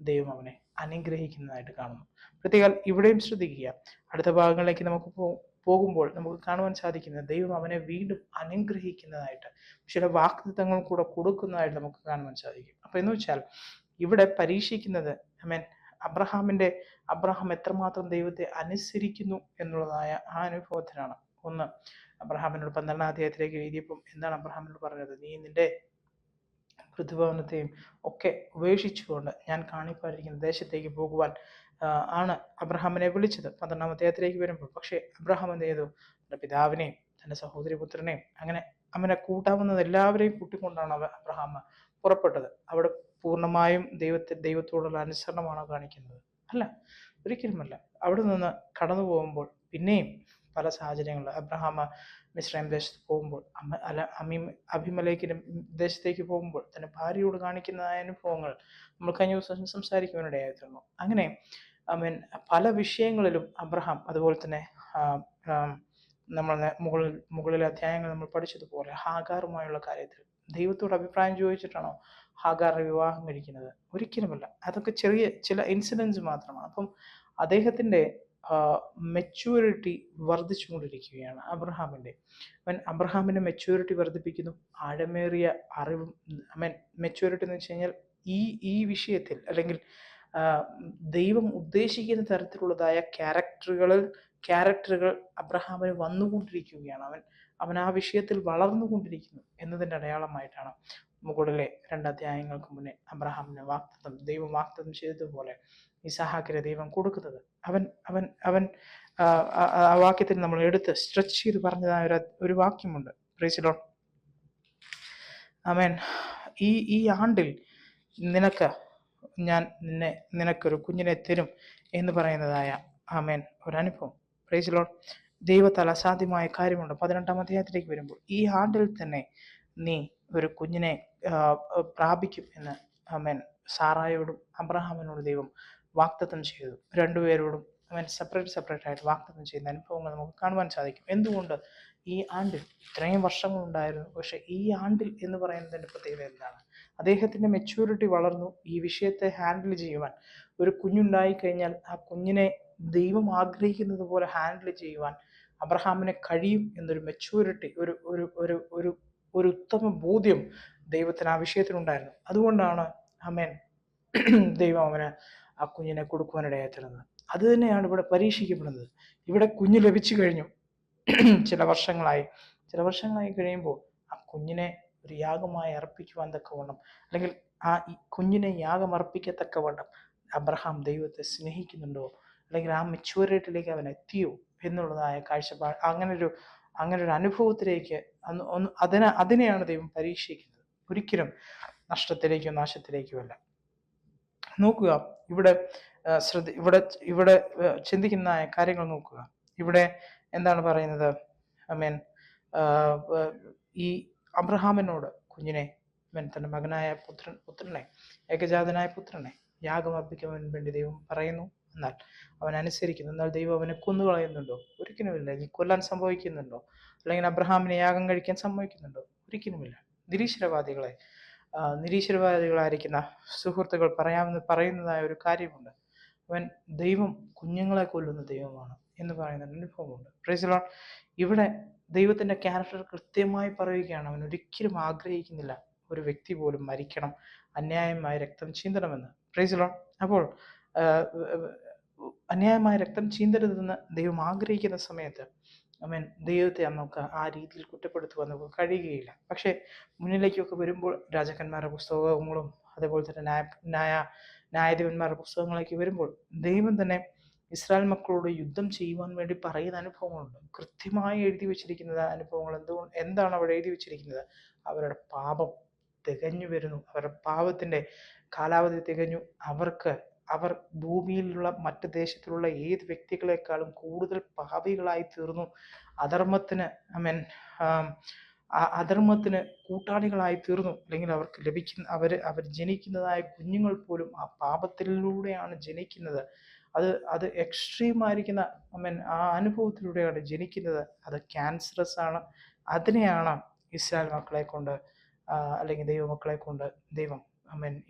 ദൈവം അവനെ അനുഗ്രഹിക്കുന്നതായിട്ട് കാണുന്നു. പ്രത്യേകം ഇവിടെയും ശ്രദ്ധിക്കുക. അടുത്ത ഭാഗങ്ങളിലേക്ക് നമുക്ക് പോകുമ്പോൾ നമുക്ക് കാണുവാൻ സാധിക്കുന്നത് ദൈവം അവനെ വീണ്ടും അനുഗ്രഹിക്കുന്നതായിട്ട് ചില വാഗ്ദത്തങ്ങൾ കൂടെ കൊടുക്കുന്നതായിട്ട് നമുക്ക് കാണുവാൻ സാധിക്കും. അപ്പൊ എന്ന് വെച്ചാൽ ഇവിടെ പരീക്ഷിക്കുന്നത് അബ്രഹാം എത്രമാത്രം ദൈവത്തെ അനുസരിക്കുന്നു എന്നുള്ളതായ ആ അനുഭവത്തിനാണ്. ഒന്ന്, അബ്രഹാമിനോട് 12-ാം അധ്യായത്തിലേക്ക് എഴുതിയപ്പം എന്താണ് അബ്രഹാമിനോട് പറഞ്ഞത്? നീ നിന്റെ പൃഥ്വിഭവനത്തെയും ഒക്കെ ഉപേക്ഷിച്ചുകൊണ്ട് ഞാൻ കാണിപ്പാനിരിക്കുന്ന ദേശത്തേക്ക് പോകുവാൻ ആണ് അബ്രഹാമിനെ വിളിച്ചത് 12-ാം അധ്യായത്തിലേക്ക് വരുമ്പോൾ. പക്ഷേ അബ്രഹാം എന്ത് ചെയ്തു? തന്റെ പിതാവിനെയും തന്റെ സഹോദരി പുത്രനെയും അങ്ങനെ അവനെ കൂട്ടാവുന്നത് എല്ലാവരെയും കൂട്ടിക്കൊണ്ടാണ് അബ്രഹാം പുറപ്പെട്ടത്. അവിടെ പൂർണ്ണമായും ദൈവത്തോടുള്ള അനുസരണമാണോ കാണിക്കുന്നത്? അല്ല, ഒരിക്കലുമല്ല. അവിടെ നിന്ന് കടന്നു പോകുമ്പോൾ പിന്നെയും പല സാഹചര്യങ്ങളിൽ അബ്രഹാം മിസ്രൈം ദേശത്ത് പോകുമ്പോൾ അഭിമലേക്കിന്റെ ദേശത്തേക്ക് പോകുമ്പോൾ തന്റെ ഭാര്യയോട് കാണിക്കുന്നതായ അനുഭവങ്ങൾ നമ്മൾ കഴിഞ്ഞ ദിവസം സംസാരിക്കുവാനിടയായിരുന്നു. അങ്ങനെ പല വിഷയങ്ങളിലും അബ്രഹാം, അതുപോലെ തന്നെ നമ്മൾ മുകളിലെ അധ്യായങ്ങൾ നമ്മൾ പഠിച്ചതുപോലെ ഹാഗാറുമായുള്ള കാര്യത്തിൽ ദൈവത്തോട് അഭിപ്രായം ചോദിച്ചിട്ടാണോ ഹാഗാറിനെ വിവാഹം കഴിക്കുന്നത്? ഒരിക്കലുമല്ല. അതൊക്കെ ചെറിയ ചില ഇൻസിഡൻസ് മാത്രമാണ്. അപ്പം അദ്ദേഹത്തിന്റെ മെച്യൂരിറ്റി വർദ്ധിച്ചുകൊണ്ടിരിക്കുകയാണ് അബ്രഹാമിന്റെ മെച്യൂരിറ്റി വർദ്ധിപ്പിക്കുന്നു. ആഴമേറിയ അറിവും മെച്യൂരിറ്റി എന്ന് വെച്ച് കഴിഞ്ഞാൽ ഈ വിഷയത്തിൽ, അല്ലെങ്കിൽ ദൈവം ഉദ്ദേശിക്കുന്ന തരത്തിലുള്ളതായ ക്യാരക്ടറുകൾ അബ്രഹാമിന് വന്നുകൊണ്ടിരിക്കുകയാണ്. അവൻ ആ വിഷയത്തിൽ വളർന്നുകൊണ്ടിരിക്കുന്നു എന്നതിൻ്റെ അടയാളമായിട്ടാണ് മുകളിലെ 2 അധ്യായങ്ങൾക്ക് മുന്നേ അബ്രഹാമിന് ദൈവം വാഗ്ദത്തം ചെയ്തതുപോലെ ഇസഹാക്കിനെ ദൈവം കൊടുക്കുന്നത്. ആ വാക്യത്തിൽ നമ്മൾ എടുത്ത് സ്ട്രെച്ച് ചെയ്ത് പറഞ്ഞതായ ഒരു വാക്യമുണ്ട്. Praise the lord. ആമേൻ. ഈ ആണ്ടിൽ നിനക്കൊരു കുഞ്ഞിനെ തരും എന്ന് പറയുന്നതായ ആമേൻ ഒരു അനുഭവം. Price the Lord. ദൈവത്താൽ അസാധ്യമായ കാര്യമുണ്ട്. 18-ാം അധ്യായത്തിലേക്ക് വരുമ്പോൾ ഈ ആണ്ടിൽ തന്നെ നീ ഒരു കുഞ്ഞിനെ പ്രാപിക്കും എന്ന് ആമേൻ സാറായോടും അബ്രഹാമിനോടും ദൈവം വാഗ്ദത്തം ചെയ്തു. രണ്ടുപേരോടും സെപ്പറേറ്റ് ആയിട്ട് വാഗ്ദത്തം ചെയ്യുന്ന അനുഭവങ്ങൾ നമുക്ക് കാണുവാൻ സാധിക്കും. എന്തുകൊണ്ട് ഈ ആണ്ടിൽ? ഇത്രയും വർഷങ്ങളുണ്ടായിരുന്നു, പക്ഷെ ഈ ആണ്ടിൽ എന്ന് പറയുന്നതിൻ്റെ പ്രത്യേകത എന്താണ്? അദ്ദേഹത്തിന്റെ മെച്യൂരിറ്റി വളർന്നു. ഈ വിഷയത്തെ ഹാൻഡിൽ ചെയ്യുവാൻ, ഒരു കുഞ്ഞുണ്ടായി കഴിഞ്ഞാൽ ആ കുഞ്ഞിനെ ദൈവം ആഗ്രഹിക്കുന്നത് പോലെ ഹാൻഡിൽ ചെയ്യുവാൻ അബ്രഹാമിന് കഴിയും എന്നൊരു മെച്യൂരിറ്റി, ഒരു ഉത്തമ ബോധ്യം ദൈവത്തിന് ആ വിഷയത്തിലുണ്ടായിരുന്നു. അതുകൊണ്ടാണ് ആമേൻ ദൈവം അവന് ആ കുഞ്ഞിനെ കൊടുക്കുവാനിടയായി തീർന്നത്. അത് തന്നെയാണ് ഇവിടെ പരീക്ഷിക്കപ്പെടുന്നത്. ഇവിടെ കുഞ്ഞ് ലഭിച്ചു കഴിഞ്ഞു. ചില വർഷങ്ങളായി കഴിയുമ്പോൾ ആ കുഞ്ഞിനെ ഒരു യാഗമായി അർപ്പിക്കുവാൻ തക്കവണ്ണം, അല്ലെങ്കിൽ ആ കുഞ്ഞിനെ യാഗം അർപ്പിക്കത്തക്കവണ്ണം അബ്രഹാം ദൈവത്തെ സ്നേഹിക്കുന്നുണ്ടോ, അല്ലെങ്കിൽ ആ മെച്യൂരിറ്റിയിലേക്ക് അവൻ എത്തിയോ എന്നുള്ളതായ കാഴ്ചപ്പാട്, അങ്ങനെ ഒരു അനുഭവത്തിലേക്ക് അതിനെയാണ് ദൈവം പരീക്ഷിക്കുന്നത്. ഒരിക്കലും നഷ്ടത്തിലേക്കോ നാശത്തിലേക്കോ അല്ല. നോക്കുക, ഇവിടെ ചിന്തിക്കുന്ന കാര്യങ്ങൾ നോക്കുക. ഇവിടെ എന്താണ് പറയുന്നത്? ആമേൻ. ഈ അബ്രഹാമിനോട് കുഞ്ഞിനെ, തന്റെ മകനായ പുത്രനെ, ഏകജാതനായ പുത്രനെ യാഗം അർപ്പിക്കുവാൻ വേണ്ടി ദൈവം പറയുന്നു. എന്നാൽ അവൻ അനുസരിക്കുന്നു. എന്നാൽ ദൈവം അവനെ കൊന്നുകളയുന്നുണ്ടോ? ഒരിക്കലുമില്ല. നീ കൊല്ലാൻ സംഭവിക്കുന്നുണ്ടോ? അല്ലെങ്കിൽ അബ്രഹാമിനെ യാഗം കഴിക്കാൻ സംഭവിക്കുന്നുണ്ടോ? ഒരിക്കലുമില്ല. നിരീശ്വരവാദികളായിരിക്കുന്ന സുഹൃത്തുക്കൾ പറയുന്നതായ ഒരു കാര്യമുണ്ട്. ദൈവം കുഞ്ഞുങ്ങളെ കൊല്ലുന്ന ദൈവമാണ് എന്ന് പറയുന്ന അനുഭവമുണ്ട്. Price the Lord. ഇവിടെ ദൈവത്തിന്റെ ക്യാരക്ടർ കൃത്യമായി പറയുകയാണ്. അവൻ ഒരിക്കലും ആഗ്രഹിക്കുന്നില്ല ഒരു വ്യക്തി പോലും മരിക്കണം, അന്യായമായ രക്തം ചീന്തണമെന്ന്. Price the Lord. അപ്പോൾ അന്യായമായ രക്തം ചീന്തരുതെന്ന് ദൈവം ആഗ്രഹിക്കുന്ന സമയത്ത് ദൈവത്തെ നമുക്ക് ആ രീതിയിൽ കുറ്റപ്പെടുത്തുവാൻ നമുക്ക് കഴിയുകയില്ല. പക്ഷെ മുന്നിലേക്കൊക്കെ വരുമ്പോൾ രാജാക്കന്മാരുടെ പുസ്തകങ്ങളും അതുപോലെ തന്നെ ന്യായാധിപന്മാരുടെ പുസ്തകങ്ങളിലേക്ക് വരുമ്പോൾ ദൈവം തന്നെ ഇസ്രായേൽ മക്കളോട് യുദ്ധം ചെയ്യുവാൻ വേണ്ടി പറയുന്ന അനുഭവങ്ങളുണ്ട്. കൃത്യമായി എഴുതി വെച്ചിരിക്കുന്ന അനുഭവങ്ങൾ എന്താണ് അവിടെ എഴുതി വെച്ചിരിക്കുന്നത്? അവരുടെ പാപം തികഞ്ഞു വരുന്നു, അവരുടെ പാപത്തിന്റെ കാലാവധി തികഞ്ഞു. അവർ ഭൂമിയിലുള്ള മറ്റ് ദേശത്തിലുള്ള ഏത് വ്യക്തികളെക്കാളും കൂടുതൽ പാപികളായി തീർന്നു. അധർമ്മത്തിന് കൂട്ടാളികളായി തീർന്നു. അല്ലെങ്കിൽ അവർക്ക് അവർ ജനിക്കുന്നതായ കുഞ്ഞുങ്ങൾ പോലും ആ പാപത്തിലൂടെയാണ് ജനിക്കുന്നത്. അത് എക്സ്ട്രീം ആയിരിക്കുന്ന ആ അനുഭവത്തിലൂടെയാണ് ജനിക്കുന്നത്. അത് ക്യാൻസറസ് ആണ്. അതിനെയാണ് ഇസ്രായേൽ മക്കളെ കൊണ്ട് അല്ലെങ്കിൽ ദൈവമക്കളെ കൊണ്ട് ദൈവം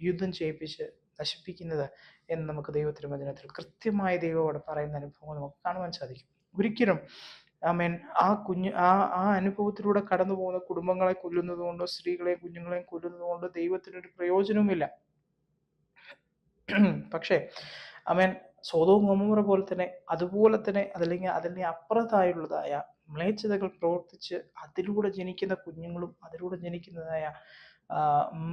യുദ്ധം ചെയ്യിപ്പിച്ച് നശിപ്പിക്കുന്നത് എന്ന് നമുക്ക് ദൈവത്തിരുവചനത്തിൽ കൃത്യമായി ദൈവം അവിടെ പറയുന്ന അനുഭവങ്ങൾ നമുക്ക് കാണുവാൻ സാധിക്കും. ഒരിക്കലും ആ അനുഭവത്തിലൂടെ കടന്നു പോകുന്ന കുടുംബങ്ങളെ കൊല്ലുന്നത് കൊണ്ടോ സ്ത്രീകളെയും കുഞ്ഞുങ്ങളെയും കൊല്ലുന്നത് കൊണ്ടോ ദൈവത്തിനൊരു പ്രയോജനവുമില്ല. പക്ഷേ സോദോം ഗൊമോറ പോലെ തന്നെ, അതുപോലെ തന്നെ അതല്ലെങ്കിൽ അതിൻ്റെ അപ്പുറത്തായുള്ളതായ മ്ലേച്ഛതകൾ പ്രവർത്തിച്ച് അതിലൂടെ ജനിക്കുന്ന കുഞ്ഞുങ്ങളും അതിലൂടെ ജനിക്കുന്നതായ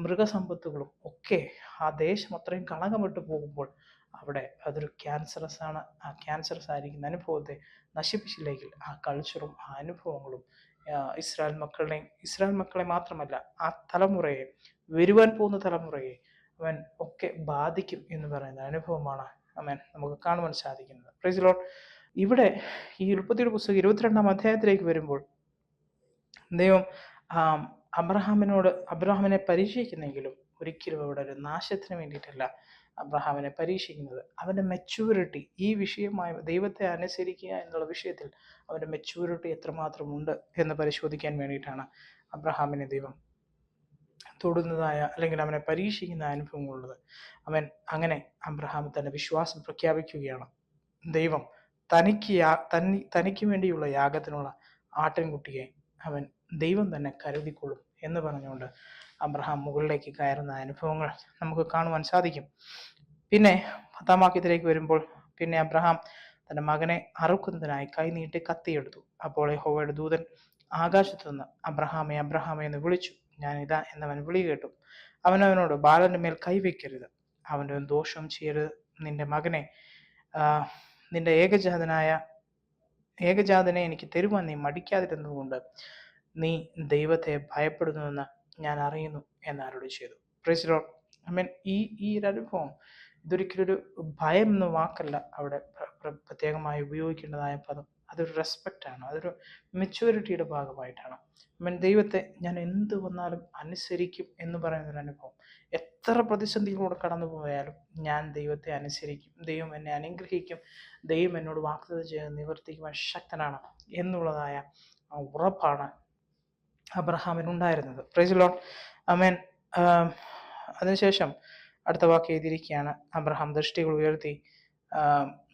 മൃഗസമ്പത്തുകളും ഒക്കെ ആ ദേശം അത്രയും കളങ്കമിട്ട് പോകുമ്പോൾ അവിടെ അതൊരു ക്യാൻസറസ് ആണ്. ആ ക്യാൻസറസ് ആയിരിക്കുന്ന അനുഭവത്തെ നശിപ്പിച്ചില്ലെങ്കിൽ ആ കൾച്ചറും ആ അനുഭവങ്ങളും ഇസ്രായേൽ മക്കളെ മാത്രമല്ല, ആ തലമുറയെ, വരുവാൻ പോകുന്ന തലമുറയെ അവൻ ഒക്കെ ബാധിക്കും എന്ന് പറയുന്ന അനുഭവമാണ് അവൻ നമുക്ക് കാണുവാൻ സാധിക്കുന്നത്. Praise Lord. ഇവിടെ ഈ ഉൽപ്പത്തിയുടെ പുസ്തകം 22-ാം അധ്യായത്തിലേക്ക് വരുമ്പോൾ ദൈവം അബ്രഹാമിനെ പരീക്ഷിക്കുന്നെങ്കിലും ഒരിക്കലും അവിടെ ഒരു നാശത്തിന് വേണ്ടിയിട്ടല്ല അബ്രഹാമിനെ പരീക്ഷിക്കുന്നത്. അവൻ്റെ മെച്യൂരിറ്റി, ഈ വിഷയമായ ദൈവത്തെ അനുസരിക്കുക എന്നുള്ള വിഷയത്തിൽ അവൻ്റെ മെച്യൂരിറ്റി എത്രമാത്രം ഉണ്ട് എന്ന് പരിശോധിക്കാൻ വേണ്ടിയിട്ടാണ് അബ്രഹാമിനെ ദൈവം തൊടുന്നതായ അല്ലെങ്കിൽ അവനെ പരീക്ഷിക്കുന്ന അനുഭവങ്ങളുള്ളത്. അവൻ അങ്ങനെ അബ്രഹാം തൻ്റെ വിശ്വാസം പ്രഖ്യാപിക്കുകയാണ്. ദൈവം തനിക്ക് വേണ്ടിയുള്ള യാഗത്തിനുള്ള ആട്ടിൻകുട്ടിയെ അവൻ ദൈവം തന്നെ കരുതിക്കൊള്ളും എന്ന് പറഞ്ഞുകൊണ്ട് അബ്രഹാം മുകളിലേക്ക് കയറുന്ന അനുഭവങ്ങൾ നമുക്ക് കാണുവാൻ സാധിക്കും. പിന്നെ 10-ാം വാക്യത്തിലേക്ക് വരുമ്പോൾ, പിന്നെ അബ്രഹാം തൻ്റെ മകനെ അറുക്കുന്നതിനായി കൈനീട്ടി കത്തിയെടുത്തു. അപ്പോൾ യഹോവയുടെ ദൂതൻ ആകാശത്തു നിന്ന് അബ്രഹാമേ അബ്രഹാമേ എന്ന് വിളിച്ചു. ഞാൻ ഇതാ എന്നവൻ വിളി കേട്ടു. അവനോട്, ബാലന്റെ മേൽ കൈവയ്ക്കരുത്, അവൻ്റെ ദോഷം ചെയ്യരുത്. നിന്റെ മകനെ, നിന്റെ ഏകജാതനെ എനിക്ക് തരുവാൻ നീ മടിക്കാതിരുന്നതുകൊണ്ട് നീ ദൈവത്തെ ഭയപ്പെടുന്നുവെന്ന് ഞാൻ അറിയുന്നു എന്ന് അരുളി ചെയ്തു. Praise the lord. ആമേൻ. ഈ ഒരു അനുഭവം ഇതൊരിക്കലും ഒരു ഭയം എന്ന വാക്കല്ല അവിടെ പ്രത്യേകമായി ഉപയോഗിക്കേണ്ടതായ പദം. അതൊരു റെസ്പെക്റ്റാണ്, അതൊരു മെച്യൂരിറ്റിയുടെ ഭാഗമായിട്ടാണ്. ദൈവത്തെ ഞാൻ എന്ത് വന്നാലും അനുസരിക്കും എന്ന് പറയുന്നൊരു അനുഭവം. എത്ര പ്രതിസന്ധികളോട് കടന്നു പോയാലും ഞാൻ ദൈവത്തെ അനുസരിക്കും, ദൈവം എന്നെ അനുഗ്രഹിക്കും, ദൈവം എന്നോട് വാഗ്ദത്തം ചെയ്ത് നിവർത്തിക്കുവാൻ ശക്തനാണ് എന്നുള്ളതായ ആ ഉറപ്പാണ് അബ്രഹാമിനുണ്ടായിരുന്നത്. Praise the lord. ആമേൻ. അതിനുശേഷം അടുത്ത വാക്ക് എഴുതിയിരിക്കുകയാണ്, അബ്രഹാം ദൃഷ്ടികൾ ഉയർത്തി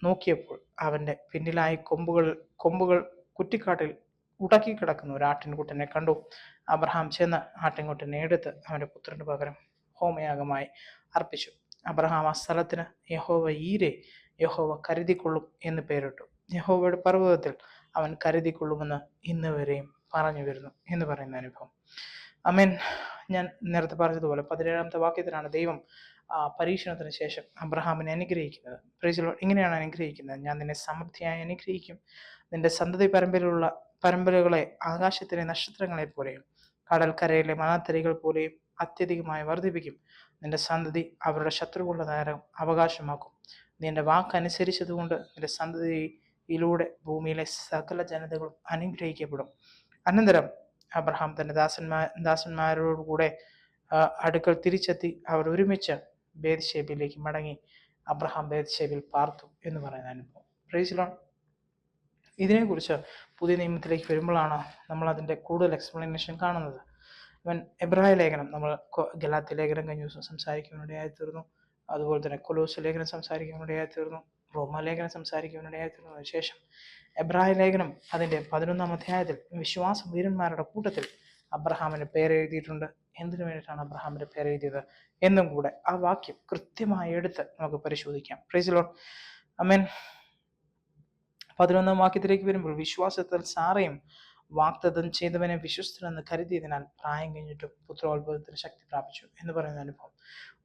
നോക്കിയപ്പോൾ അവൻ്റെ പിന്നിലായി കൊമ്പുകൾ കുറ്റിക്കാട്ടിൽ ഉടക്കിക്കിടക്കുന്ന ഒരു ആട്ടിൻകുട്ടനെ കണ്ടു. അബ്രഹാം ചെന്ന് ആട്ടിൻകുട്ടനെ എടുത്ത് അവൻ്റെ പുത്രന് പകരം ഹോമയാഗമായി അർപ്പിച്ചു. അബ്രഹാം ആ സ്ഥലത്തിന് യഹോവ ഈരെ, യഹോവ കരുതിക്കൊള്ളും എന്ന് പേരിട്ടു. യഹോവയുടെ പർവ്വതത്തിൽ അവൻ കരുതിക്കൊള്ളുമെന്ന് ഇന്ന് വരെയും പറഞ്ഞു വരുന്നു എന്ന് പറയുന്ന അനുഭവം. ആമേൻ. ഞാൻ നേരത്തെ പറഞ്ഞതുപോലെ 17-ാമത്തെ വാക്യത്തിലാണ് ദൈവം പരീക്ഷണത്തിന് ശേഷം അബ്രഹാമിനെ അനുഗ്രഹിക്കുന്നത്. Price the Lord. ഇങ്ങനെയാണ് അനുഗ്രഹിക്കുന്നത്: ഞാൻ നിന്നെ സമൃദ്ധിയായി അനുഗ്രഹിക്കും, നിന്റെ സന്തതി പരമ്പരകളെ ആകാശത്തിലെ നക്ഷത്രങ്ങളെ പോലെയും കടൽക്കരയിലെ മണത്തരികൾ പോലെയും അത്യധികമായി വർദ്ധിപ്പിക്കും. നിന്റെ സന്തതി അവരുടെ ശത്രുക്കളുടെ നേരം അവകാശമാക്കും. നിന്റെ വാക്കനുസരിച്ചതുകൊണ്ട് നിന്റെ സന്തതിയിലൂടെ ഭൂമിയിലെ സകല ജനതകളും അനുഗ്രഹിക്കപ്പെടും. അനന്തരം അബ്രഹാം തന്റെ ദാസന്മാരോടുകൂടെ അടുക്കൽ തിരിച്ചെത്തി അവർ ഒരുമിച്ച് ബേത്ശേബിലേക്ക് മടങ്ങി. അബ്രഹാം ബേത്ശേബിൽ പാർത്തു എന്ന് പറയുന്ന അനുഭവം. Price the Lord. ഇതിനെക്കുറിച്ച് പുതിയ നിയമത്തിലേക്ക് വരുമ്പോഴാണ് നമ്മൾ അതിൻ്റെ കൂടുതൽ എക്സ്പ്ലനേഷൻ കാണുന്നത്. എബ്രായ ലേഖനം, നമ്മൾ ഗലാത്യ ലേഖനം കഴിഞ്ഞ ദിവസം സംസാരിക്കുവാനിടയായി തീർന്നു. അതുപോലെ തന്നെ കൊലോസ് ലേഖനം സംസാരിക്കുവാനിടയായി തീർന്നു. റോമാലേഖനം സംസാരിക്കുവാനിടയായി തീർന്നതിന് ശേഷം എബ്രായ ലേഖനം അതിൻ്റെ 11-ാം അധ്യായത്തിൽ വിശ്വാസ വീരന്മാരുടെ കൂട്ടത്തിൽ അബ്രഹാമിൻ്റെ പേരെഴുതിയിട്ടുണ്ട്. എന്തിനു വേണ്ടിയിട്ടാണ് അബ്രഹാമിൻ്റെ പേരെഴുതിയത് എന്നും കൂടെ ആ വാക്യം കൃത്യമായി എടുത്ത് നമുക്ക് പരിശോധിക്കാം. Praise the lord. ആമേൻ. 11-ാം വാക്യത്തിലേക്ക് വരുമ്പോൾ, വിശ്വാസത്തിൽ സാറയും വാഗ്ദത്തം ചെയ്തവനെ വിശ്വസ്തനെന്ന് കരുതിയതിനാൽ പ്രായം കഴിഞ്ഞിട്ടും പുത്രോത്ഭവത്തിന് ശക്തി പ്രാപിച്ചു എന്ന് പറയുന്ന അനുഭവം.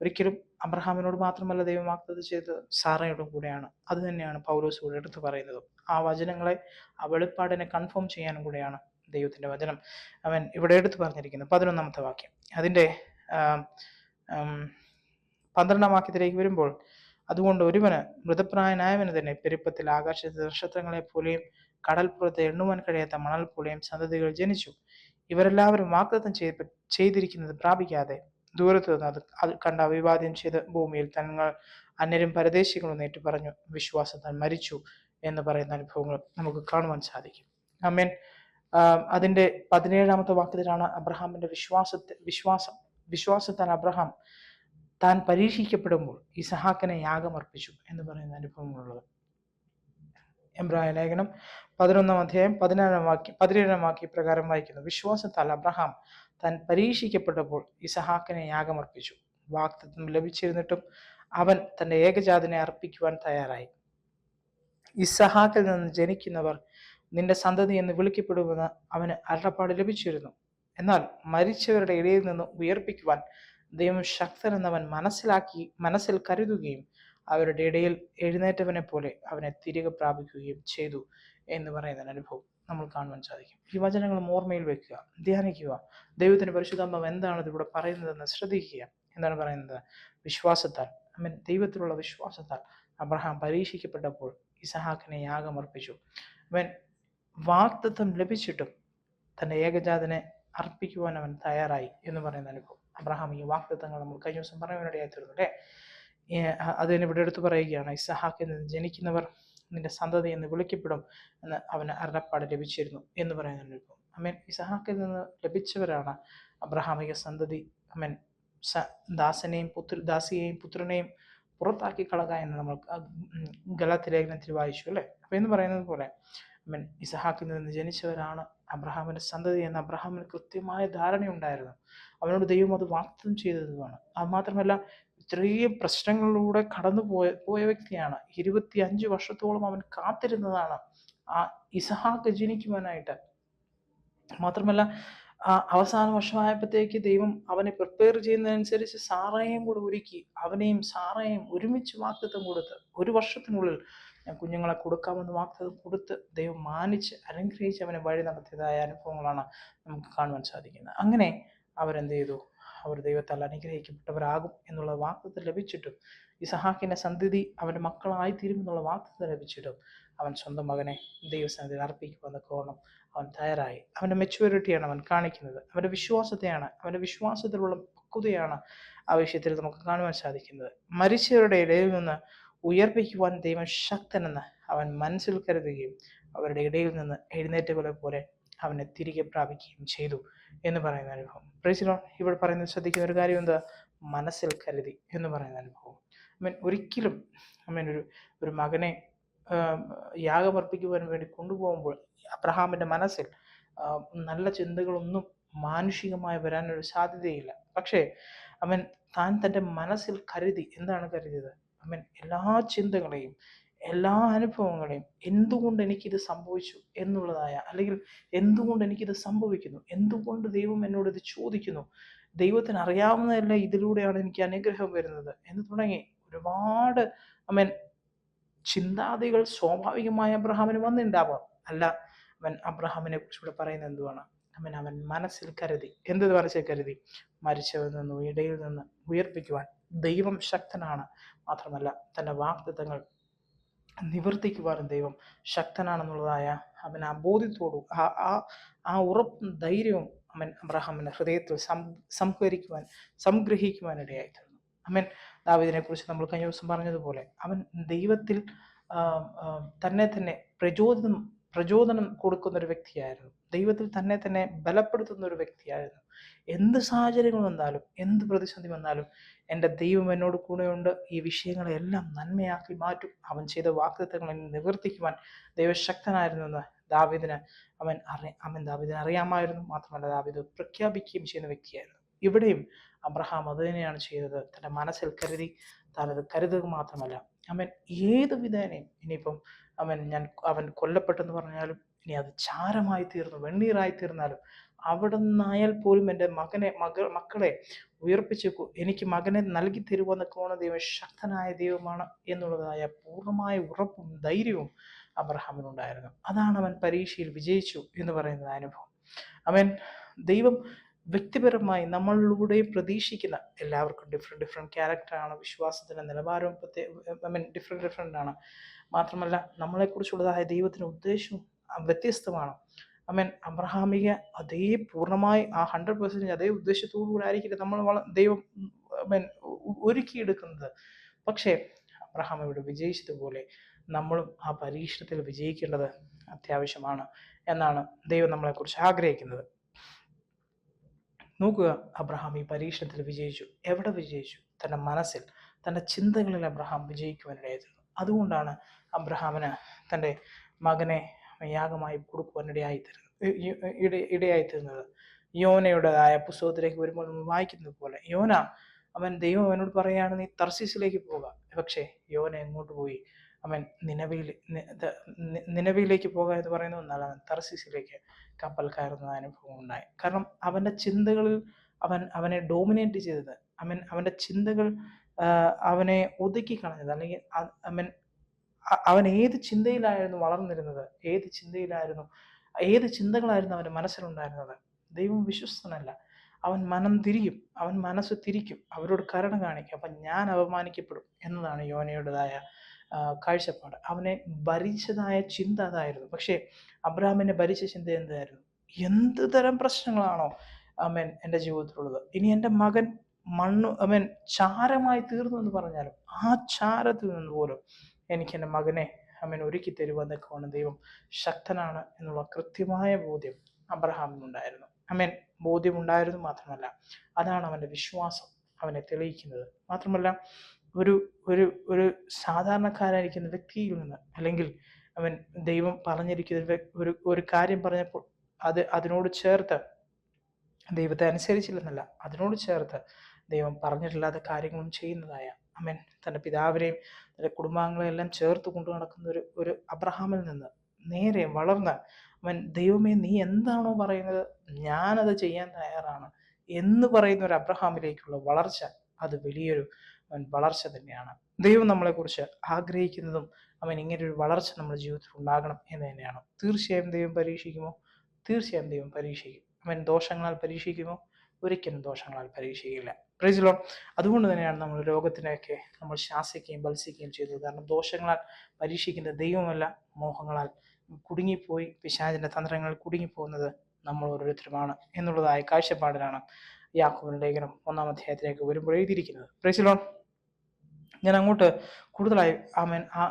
ഒരിക്കലും അബ്രഹാമിനോട് മാത്രമല്ല ദൈവം വാഗ്ദത്തം ചെയ്തത്, സാറയോടും കൂടെയാണ്. അത് തന്നെയാണ് പൗലോസ് കൂടെ എടുത്തു പറയുന്നത്. ആ വചനങ്ങളെ, ആ വെളിപ്പാടിനെ കൺഫേം ചെയ്യാനും കൂടെയാണ് ദൈവത്തിൻ്റെ വചനം അവൻ ഇവിടെ എടുത്തു പറഞ്ഞിരിക്കുന്നത്. 11-ാമത്തെ വാക്യം അതിൻ്റെ 12-ാം വാക്യത്തിലേക്ക് വരുമ്പോൾ, അതുകൊണ്ട് ഒരുവന് മൃതപ്രായനായവന് തന്നെ പെരുപ്പത്തിൽ ആകാശത്തെ നക്ഷത്രങ്ങളെ പോലെയും കടൽപ്പുറത്തെ എണ്ണുവാൻ കഴിയാത്ത മണൽ പോലെയും സന്തതികൾ ജനിച്ചു. ഇവരെല്ലാവരും വാഗ്ദത്തം ചെയ്തിരിക്കുന്നത് പ്രാപിക്കാതെ ദൂരത്ത് നിന്ന് അത് കണ്ട അഭിവാദ്യം ചെയ്ത് ഭൂമിയിൽ തങ്ങൾ അന്യരും പരദേശികളും നേറ്റു പറഞ്ഞു വിശ്വാസത്താൽ മരിച്ചു എന്ന് പറയുന്ന അനുഭവങ്ങൾ നമുക്ക് കാണുവാൻ സാധിക്കും. ആമേൻ. അതിൻ്റെ 17-ാമത്തെ വാക്യത്തിലാണ് അബ്രഹാമിന്റെ വിശ്വാസത്താൽ അബ്രഹാം താൻ പരീക്ഷിക്കപ്പെടുമ്പോൾ ഇസഹാക്കിനെ യാഗമർപ്പിച്ചു എന്ന് പറയുന്ന അനുഭവങ്ങളുള്ളത്. എബ്രായ ലേഖനം 11-ാം അധ്യായം 17-ാം വാക്യം പ്രകാരം വായിക്കുന്നു: വിശ്വാസത്താൽ അബ്രഹാം താൻ പരീക്ഷിക്കപ്പെട്ടപ്പോൾ ഇസഹാക്കിനെ യാഗമർപ്പിച്ചു. വാഗ്ദത്തം ലഭിച്ചിരുന്നിട്ടും അവൻ തന്റെ ഏകജാതനെ അർപ്പിക്കുവാൻ തയ്യാറായി. ഇസഹാക്കിൽ നിന്ന് ജനിക്കുന്നവർ നിന്റെ സന്തതി എന്ന് വിളിക്കപ്പെടുമെന്ന് അവന് അരുളപ്പാട് ലഭിച്ചിരുന്നു. എന്നാൽ മരിച്ചവരുടെ ഇടയിൽ നിന്ന് ഉയർപ്പിക്കുവാൻ ദൈവം ശക്തനെന്നവൻ മനസ്സിൽ കരുതുകയും അവരുടെ ഇടയിൽ എഴുന്നേറ്റവനെ പോലെ അവനെ തിരികെ പ്രാപിക്കുകയും ചെയ്തു എന്ന് പറയുന്ന അനുഭവം നമ്മൾ കാണുവാൻ സാധിക്കും. ഈ വചനങ്ങൾ ഓർമ്മയിൽ വെക്കുക, ധ്യാനിക്കുക. ദൈവത്തിന്റെ പരിശുദ്ധാത്മാവ് എന്താണ് ഇതിലൂടെ പറയുന്നതെന്ന് ശ്രദ്ധിക്കുക. എന്താണ് പറയുന്നത്? വിശ്വാസത്താൽ, ദൈവത്തിലുള്ള വിശ്വാസത്താൽ അബ്രഹാം പരീക്ഷിക്കപ്പെട്ടപ്പോൾ ഇസഹാക്കിനെ യാഗമർപ്പിച്ചു. അവൻ വാഗ്ദത്തം ലഭിച്ചിട്ടും തൻ്റെ ഏകജാതനെ അർപ്പിക്കുവാൻ അവൻ തയ്യാറായി എന്ന് പറയുന്ന അനുഭവം. അബ്രഹാം ഈ വാഗ്ദത്തങ്ങൾ നമ്മൾ കഴിഞ്ഞ ദിവസം പറയാനിടയായി തീർന്നു അല്ലേ? അതിന് ഇവിടെ എടുത്തു പറയുകയാണ്, ഇസഹാക്കിൽ നിന്ന് ജനിക്കുന്നവർ നിന്റെ സന്തതി എന്ന് വിളിക്കപ്പെടും എന്ന് അവന് അരുളപ്പാട് ലഭിച്ചിരുന്നു എന്ന് പറയുന്ന അനുഭവം. ഇസഹാക്കിൽ നിന്ന് ലഭിച്ചവരാണ് അബ്രഹാമിക സന്തതി. ദാസിയെയും പുത്രനെയും പുറത്താക്കി കളക എന്ന് നമ്മൾ ഗലാത്യ ലേഖനത്തിൽ വായിച്ചു അല്ലേ? അപ്പൊ എന്ന് പറയുന്നത് പോലെ ഇസഹാക്കിൽ നിന്ന് ജനിച്ചവരാണ് അബ്രഹാമിന്റെ സന്തതി എന്ന് അബ്രഹാമിന് കൃത്യമായ ധാരണയുണ്ടായിരുന്നു. അവനോട് ദൈവം അത് വാഗ്ദത്തം ചെയ്തതുമാണ്. അത് മാത്രമല്ല, ഇത്രയും പ്രശ്നങ്ങളിലൂടെ കടന്നു പോയ വ്യക്തിയാണ്. 25 വർഷത്തോളം അവൻ കാത്തിരുന്നതാണ് ആ ഇസഹാക്ക് ജനിക്കുവാനായിട്ട്. മാത്രമല്ല, അവസാന വർഷമായപ്പോഴത്തേക്ക് ദൈവം അവനെ പ്രിപ്പയർ ചെയ്യുന്നതനുസരിച്ച് സാറയെയും കൂടെ ഒരുക്കി അവനെയും സാറയെയും ഒരുമിച്ച് വാഗ്ദത്തം കൊടുത്ത് 1 വർഷത്തിനുള്ളിൽ ഞാൻ കുഞ്ഞുങ്ങളെ കൊടുക്കാമെന്ന് വാഗ്ദത്തം കൊടുത്ത് ദൈവം മാനിച്ച് അനുഗ്രഹിച്ച് അവനെ വഴി നടത്തിയതായ അനുഭവങ്ങളാണ് നമുക്ക് കാണുവാൻ സാധിക്കുന്നത്. അങ്ങനെ അവരെന്ത് ചെയ്തു? അവർ ദൈവത്താൽ അനുഗ്രഹിക്കപ്പെട്ടവരാകും എന്നുള്ള വാഗ്ദത്തം ലഭിച്ചിട്ടും, ഇസഹാക്കിന്റെ സന്തതി അവന്റെ മക്കളായിത്തീരുമെന്നുള്ള വാഗ്ദത്തം ലഭിച്ചിട്ടും അവൻ സ്വന്തം മകനെ ദൈവസന്നിധിയിൽ അർപ്പിക്കുമെന്ന കോണം അവൻ തയ്യാറായി. അവന്റെ മെച്യൂരിറ്റിയാണ് അവൻ കാണിക്കുന്നത്, അവന്റെ വിശ്വാസത്തെയാണ്, അവന്റെ വിശ്വാസത്തിലുള്ള പക്വതയാണ് ആ വിഷയത്തിൽ നമുക്ക് കാണുവാൻ സാധിക്കുന്നത്. മരിച്ചവരുടെ ഇടയിൽ നിന്ന് ഉയർപ്പിക്കുവാൻ ദൈവം ശക്തനെന്ന് അവൻ മനസ്സിൽ കരുതുകയും അവരുടെ ഇടയിൽ നിന്ന് എഴുന്നേറ്റകളെ പോലെ അവനെ തിരികെ പ്രാപിക്കുകയും ചെയ്തു എന്ന് പറയുന്ന അനുഭവം. Price the Lord. ഇവിടെ പറയുന്നത് ശ്രദ്ധിക്കുന്ന ഒരു കാര്യം എന്താ? മനസ്സിൽ കരുതി എന്ന് പറയുന്ന അനുഭവം. ഒരിക്കലും ഒരു മകനെ യാഗമർപ്പിക്കുവാൻ വേണ്ടി കൊണ്ടുപോകുമ്പോൾ അബ്രഹാമിന്റെ മനസ്സിൽ നല്ല ചിന്തകളൊന്നും മാനുഷികമായി വരാനൊരു സാധ്യതയില്ല. പക്ഷേ താൻ തൻ്റെ മനസ്സിൽ കരുതി. എന്താണ് കരുതിയത്? എല്ലാ ചിന്തകളെയും എല്ലാ അനുഭവങ്ങളെയും എന്തുകൊണ്ട് എനിക്കിത് സംഭവിച്ചു എന്നുള്ളതായ, അല്ലെങ്കിൽ എന്തുകൊണ്ട് എനിക്കിത് സംഭവിക്കുന്നു, എന്തുകൊണ്ട് ദൈവം എന്നോട് ഇത് ചോദിക്കുന്നു, ദൈവത്തിന് അറിയാവുന്നതല്ല ഇതിലൂടെയാണ് എനിക്ക് അനുഗ്രഹം വരുന്നത് എന്ന് തുടങ്ങി ഒരുപാട് ചിന്താതികൾ സ്വാഭാവികമായ അബ്രഹാമിന് വന്നിട്ടുണ്ടാവാം. അല്ല, അബ്രഹാമിനെ കുറിച്ചുകൂടെ പറയുന്നത് എന്തുവാണ്? അവൻ മനസ്സിൽ കരുതി. എന്ത് മനസ്സിൽ കരുതി? മരിച്ചവരിൽ നിന്ന് ഇടയിൽ നിന്ന് ഉയർപ്പിക്കുവാൻ ദൈവം ശക്തനാണ്. മാത്രമല്ല, തൻ്റെ വാഗ്ദത്തങ്ങൾ നിവർത്തിക്കുവാനും ദൈവം ശക്തനാണെന്നുള്ളതായ അവൻ ആ ബോധ്യത്തോടും ആ ഉറപ്പും ധൈര്യവും അബ്രഹാമിന്റെ ഹൃദയത്തിൽ സംഗ്രഹിക്കുവാൻ ഇടയായിത്തീർന്നു. ദാവീദിനെ കുറിച്ച് നമ്മൾ കഴിഞ്ഞ ദിവസം പറഞ്ഞതുപോലെ അവൻ ദൈവത്തിൽ തന്നെ പ്രചോദനം കൊടുക്കുന്ന ഒരു വ്യക്തിയായിരുന്നു. ദൈവത്തിൽ തന്നെ ബലപ്പെടുത്തുന്ന ഒരു വ്യക്തിയായിരുന്നു. എന്ത് സാഹചര്യങ്ങൾ വന്നാലും, എന്ത് പ്രതിസന്ധി വന്നാലും എൻ്റെ ദൈവം എന്നോട് കൂടെയുണ്ട്, ഈ വിഷയങ്ങളെല്ലാം നന്മയാക്കി മാറ്റും, അവൻ ചെയ്ത വാഗ്ദത്തങ്ങൾ നിവർത്തിക്കുവാൻ ദൈവശക്തനായിരുന്നെന്ന് ദാവീദിന് അറിയാമായിരുന്നു. മാത്രമല്ല, ദാവീദ് പ്രഖ്യാപിക്കുകയും ചെയ്യുന്ന വ്യക്തിയായിരുന്നു. ഇവിടെയും അബ്രഹാം അത് തന്നെയാണ് ചെയ്തത്. തൻ്റെ മനസ്സിൽ കരുതി. താനത് കരുതുക മാത്രമല്ല, ഏത് വിധേനയും ഇനിയിപ്പം അവൻ കൊല്ലപ്പെട്ടെന്ന് പറഞ്ഞാലും, ഇനി അത് ചാരമായി തീർന്നു, വെണ്ണീറായി തീർന്നാലും, അവിടെ നിന്നായാൽ പോലും എൻ്റെ മക്കളെ ഉയർപ്പിച്ചേക്കൂ, എനിക്ക് മകനെ നൽകി തരുവെന്നൊക്കെ ഓണ ദൈവം ശക്തനായ ദൈവമാണ് എന്നുള്ളതായ പൂർണ്ണമായ ഉറപ്പും ധൈര്യവും അബ്രഹാമിനുണ്ടായിരുന്നു. അതാണ് അവൻ പരീക്ഷയിൽ വിജയിച്ചു എന്ന് പറയുന്നത് അനുഭവം. ദൈവം വ്യക്തിപരമായി നമ്മളിലൂടെയും പ്രതീക്ഷിക്കുന്ന, എല്ലാവർക്കും ഡിഫറെൻറ്റ് ക്യാരക്ടറാണ്, വിശ്വാസത്തിൻ്റെ നിലവാരവും ഡിഫറെൻ്റ് ആണ്. മാത്രമല്ല, നമ്മളെക്കുറിച്ചുള്ളതായ ദൈവത്തിൻ്റെ ഉദ്ദേശവും വ്യത്യസ്തമാണ്. അബ്രഹാമിക അതേ പൂർണ്ണമായി ആ 100% അതേ ഉദ്ദേശത്തോടു കൂടെ ആയിരിക്കില്ല ദൈവം ഒരുക്കിയെടുക്കുന്നത്. പക്ഷേ അബ്രഹാം ഇവിടെ വിജയിച്ചതുപോലെ നമ്മളും ആ പരീക്ഷണത്തിൽ വിജയിക്കേണ്ടത് അത്യാവശ്യമാണ് എന്നാണ് ദൈവം നമ്മളെക്കുറിച്ച് ആഗ്രഹിക്കുന്നത്. നോക്കുക, അബ്രഹാം ഈ പരീക്ഷണത്തിൽ വിജയിച്ചു. എവിടെ വിജയിച്ചു? തൻ്റെ മനസ്സിൽ, തൻ്റെ ചിന്തകളിൽ അബ്രഹാം വിജയിക്കുവാനിടയായിരുന്നു. അതുകൊണ്ടാണ് അബ്രഹാമിന് തൻ്റെ മകനെ യാഗമായി കൊടുക്കുവാൻ ഇടയായിത്തീരുന്നത്. യോനയുടേതായ പുസ്തകത്തിലേക്ക് വരുമ്പോൾ നമ്മൾ വായിക്കുന്നത് പോലെ, ദൈവം അവനോട് പറയുകയാണ്, നീ തർശീസിലേക്ക് പോവുക. പക്ഷേ യോന എങ്ങോട്ട് പോയി? നിനവയിലേക്ക് പോകുക എന്ന് പറയുന്ന ഒന്നല്ല, അവൻ തർശീസിലേക്ക് കപ്പൽ കയറുന്ന അനുഭവം ഉണ്ടായി. കാരണം അവൻ്റെ ചിന്തകളിൽ അവനെ ഡോമിനേറ്റ് ചെയ്തത്, അവൻ്റെ ചിന്തകൾ അവനെ ഒതുക്കി കളഞ്ഞത്, അല്ലെങ്കിൽ അവൻ ഏത് ചിന്തയിലായിരുന്നു വളർന്നിരുന്നത്, ഏത് ചിന്തയിലായിരുന്നു ഏത് ചിന്തകളായിരുന്നു അവൻ്റെ മനസ്സിലുണ്ടായിരുന്നത്? ദൈവം വിശ്വസ്തനല്ല. അവൻ മനം തിരിയും, അവൻ മനസ്സ് തിരിക്കും, അവരോട് കരുണ കാണിക്കും. അപ്പം ഞാൻ അപമാനിക്കപ്പെടും എന്നതാണ് യോനയുടേതായ കാഴ്ചപ്പാട്. അവനെ ഭരിച്ചതായ ചിന്ത അതായിരുന്നു. പക്ഷേ അബ്രഹാമിനെ ഭരിച്ച ചിന്ത എന്തായിരുന്നു? എന്ത് തരം പ്രശ്നങ്ങളാണോ ആമേൻ എൻ്റെ ജീവിതത്തിലുള്ളത്, ഇനി എൻ്റെ മകൻ ആമേൻ ചാരമായി തീർന്നു എന്ന് പറഞ്ഞാലും ആ ചാരത്തിൽ നിന്ന് പോലും എനിക്ക് എൻ്റെ മകനെ ആമേൻ ഒരുക്കി തരുവാൻ ദൈവം ശക്തനാണ് എന്നുള്ള കൃത്യമായ ബോധ്യം അബ്രഹാമിനുണ്ടായിരുന്നു. ആമേൻ ബോധ്യമുണ്ടായിരുന്നു മാത്രമല്ല, അതാണ് അവൻ്റെ വിശ്വാസം അവനെ തെളിയിക്കുന്നത്. മാത്രമല്ല, ഒരു ഒരു ഒരു സാധാരണക്കാരായിരിക്കുന്ന വ്യക്തിയിൽ നിന്ന്, അല്ലെങ്കിൽ അവൻ ദൈവം പറഞ്ഞിരിക്കുന്ന ഒരു കാര്യം പറഞ്ഞപ്പോൾ അതിനോട് ചേർത്ത് ദൈവത്തെ അനുസരിച്ചില്ലെന്നല്ല, അതിനോട് ചേർത്ത് ദൈവം പറഞ്ഞിട്ടില്ലാത്ത കാര്യങ്ങളും ചെയ്യുന്നതായ അവൻ തൻ്റെ പിതാവിനെയും തൻ്റെ കുടുംബാംഗങ്ങളെയും എല്ലാം ചേർത്ത് കൊണ്ടു നടക്കുന്ന ഒരു അബ്രഹാമിൽ നിന്ന് നേരെ വളർന്ന് അവൻ ദൈവമേ നീ എന്താണോ പറയുന്നത് ഞാനത് ചെയ്യാൻ തയ്യാറാണ് എന്ന് പറയുന്ന ഒരു അബ്രഹാമിലേക്കുള്ള വളർച്ച, അത് വലിയൊരു വളർച്ച തന്നെയാണ്. ദൈവം നമ്മളെക്കുറിച്ച് ആഗ്രഹിക്കുന്നതും അവൻ ഇങ്ങനൊരു വളർച്ച നമ്മുടെ ജീവിതത്തിൽ ഉണ്ടാകണം എന്ന് തന്നെയാണ്. തീർച്ചയായും ദൈവം പരീക്ഷിക്കുമോ? തീർച്ചയായും ദൈവം പരീക്ഷിക്കും. അവൻ ദോഷങ്ങളാൽ പരീക്ഷിക്കുമോ? ഒരിക്കലും ദോഷങ്ങളാൽ പരീക്ഷിക്കില്ല. Praise the lord. അതുകൊണ്ട് തന്നെയാണ് നമ്മൾ രോഗത്തിനെയൊക്കെ നമ്മൾ ശാസിക്കുകയും ഭത്സിക്കുകയും ചെയ്തത്. കാരണം ദോഷങ്ങളാൽ പരീക്ഷിക്കുന്ന ദൈവമല്ല, മോഹങ്ങളാൽ കുടുങ്ങിപ്പോയി പിശാചിന്റെ തന്ത്രങ്ങളിൽ കുടുങ്ങിപ്പോകുന്നത് നമ്മൾ ഓരോരുത്തരുമാണ് എന്നുള്ളതായ കാഴ്ചപ്പാടിലാണ് യാക്കോബിന്റെ ലേഖനം 1-ാം അധ്യായത്തിലേക്ക് വരുമ്പോൾ എഴുതിയിരിക്കുന്നത്. Price the Lord. ഞാൻ അങ്ങോട്ട് കൂടുതലായി